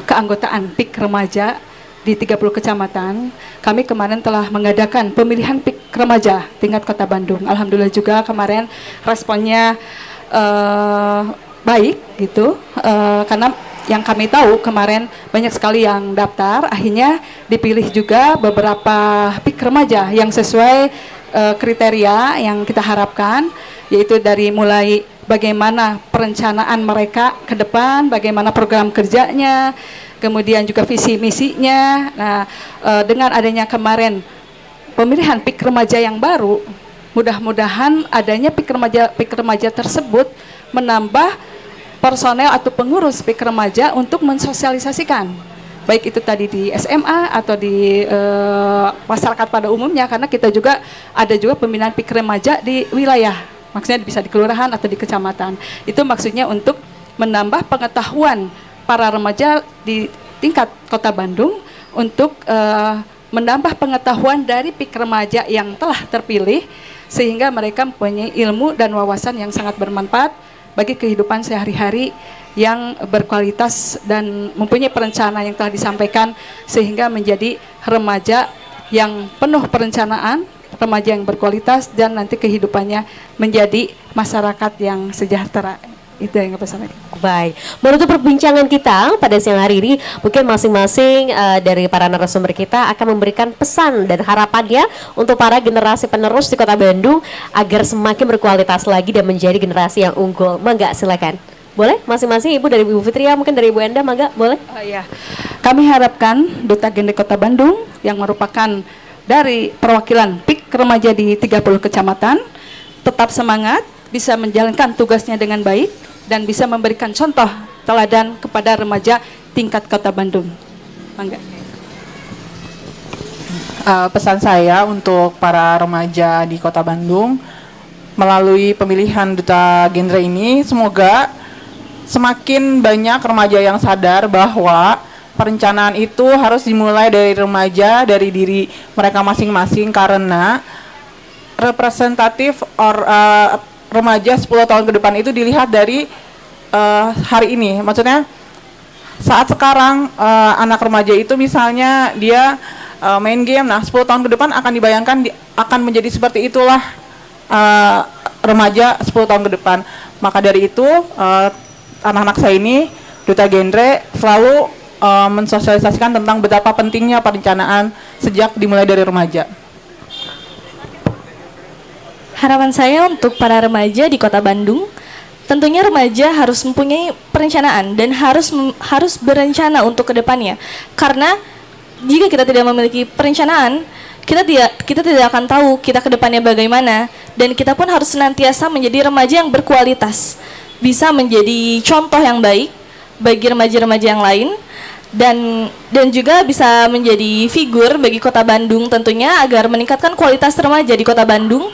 keanggotaan PIK remaja di 30 kecamatan, kami kemarin telah mengadakan pemilihan PIK remaja tingkat Kota Bandung. Alhamdulillah juga kemarin responnya baik gitu, karena yang kami tahu kemarin banyak sekali yang daftar, akhirnya dipilih juga beberapa PIK remaja yang sesuai kriteria yang kita harapkan, yaitu dari mulai bagaimana perencanaan mereka ke depan, bagaimana program kerjanya, kemudian juga visi misinya. Nah, dengan adanya kemarin pemilihan PIK remaja yang baru, mudah-mudahan adanya PIK remaja tersebut menambah personel atau pengurus PIK remaja untuk mensosialisasikan, baik itu tadi di SMA atau di masyarakat pada umumnya, karena kita juga ada juga pembinaan PIK remaja di wilayah, maksudnya bisa di kelurahan atau di kecamatan. Itu maksudnya untuk menambah pengetahuan para remaja di tingkat Kota Bandung untuk menambah pengetahuan dari PIK remaja yang telah terpilih, sehingga mereka mempunyai ilmu dan wawasan yang sangat bermanfaat bagi kehidupan sehari-hari yang berkualitas dan mempunyai perencanaan yang telah disampaikan, sehingga menjadi remaja yang penuh perencanaan, remaja yang berkualitas, dan nanti kehidupannya menjadi masyarakat yang sejahtera. Itu yang saya sampaikan. Baik, menutup perbincangan kita pada siang hari ini, mungkin masing-masing dari para narasumber kita akan memberikan pesan dan harapannya untuk para generasi penerus di Kota Bandung agar semakin berkualitas lagi dan menjadi generasi yang unggul. Mangga silakan. Boleh masing-masing, Ibu dari Ibu Fitria, mungkin dari Ibu Enda, mangga boleh. Oh iya, kami harapkan Duta Genre Kota Bandung yang merupakan dari perwakilan PIK remaja di 30 kecamatan tetap semangat, bisa menjalankan tugasnya dengan baik, dan bisa memberikan contoh teladan kepada remaja tingkat Kota Bandung. Mangga. Pesan saya untuk para remaja di Kota Bandung melalui pemilihan Duta Genre ini, semoga semakin banyak remaja yang sadar bahwa perencanaan itu harus dimulai dari remaja, dari diri mereka masing-masing, karena representatif remaja 10 tahun ke depan itu dilihat dari hari ini. Maksudnya saat sekarang anak remaja itu misalnya dia main game, nah 10 tahun ke depan akan dibayangkan akan menjadi seperti itulah remaja 10 tahun ke depan. Maka dari itu anak-anak saya ini, Duta Genre, selalu mensosialisasikan tentang betapa pentingnya perencanaan sejak dimulai dari remaja. Harapan saya untuk para remaja di Kota Bandung, tentunya remaja harus mempunyai perencanaan dan harus berencana untuk kedepannya. Karena jika kita tidak memiliki perencanaan, kita tidak akan tahu kita kedepannya bagaimana, dan kita pun harus senantiasa menjadi remaja yang berkualitas, bisa menjadi contoh yang baik bagi remaja-remaja yang lain, dan juga bisa menjadi figur bagi Kota Bandung tentunya, agar meningkatkan kualitas remaja di Kota Bandung.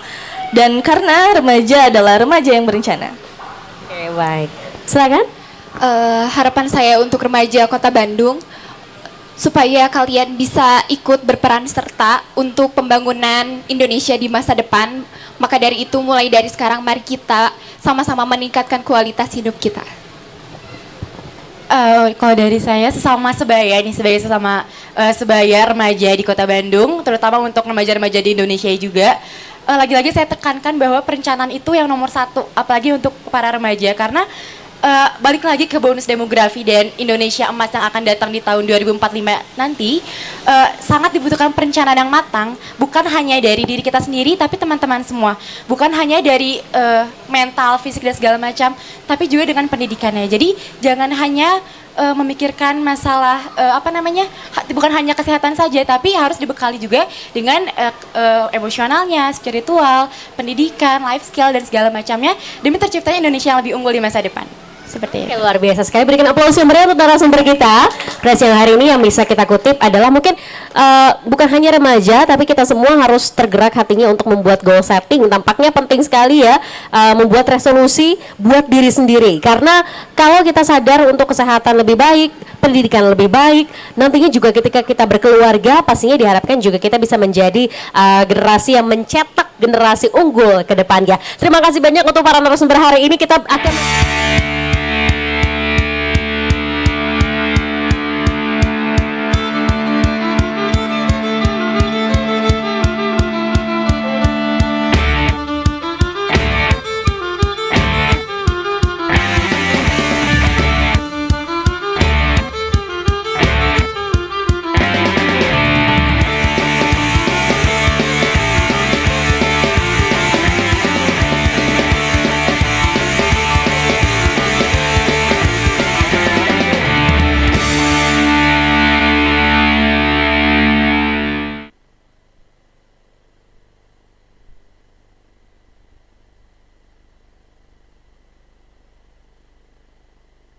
Dan karena remaja adalah remaja yang berencana. Oke, baik. Silakan. Harapan saya untuk remaja Kota Bandung, supaya kalian bisa ikut berperan serta untuk pembangunan Indonesia di masa depan. Maka dari itu mulai dari sekarang mari kita sama-sama meningkatkan kualitas hidup kita. Kalau dari saya sesama sebaya nih, sebagai sesama sebaya remaja di Kota Bandung, terutama untuk remaja-remaja di Indonesia juga, lagi-lagi saya tekankan bahwa perencanaan itu yang nomor satu, apalagi untuk para remaja, karena balik lagi ke bonus demografi dan Indonesia emas yang akan datang di tahun 2045 nanti, sangat dibutuhkan perencanaan yang matang, bukan hanya dari diri kita sendiri, tapi teman-teman semua, bukan hanya dari mental, fisik dan segala macam, tapi juga dengan pendidikannya. Jadi jangan hanya memikirkan masalah bukan hanya kesehatan saja, tapi harus dibekali juga dengan emosionalnya, spiritual, pendidikan, life skill dan segala macamnya demi terciptanya Indonesia yang lebih unggul di masa depan. Seperti itu. Oke, luar biasa sekali. Berikan aplaus yang meriah untuk narasumber kita. Pada siang hari ini yang bisa kita kutip adalah mungkin bukan hanya remaja, tapi kita semua harus tergerak hatinya untuk membuat goal setting. Tampaknya penting sekali ya membuat resolusi buat diri sendiri. Karena kalau kita sadar untuk kesehatan lebih baik, pendidikan lebih baik, nantinya juga ketika kita berkeluarga, pastinya diharapkan juga kita bisa menjadi generasi yang mencetak generasi unggul ke depannya. Terima kasih banyak untuk para narasumber hari ini. Kita akan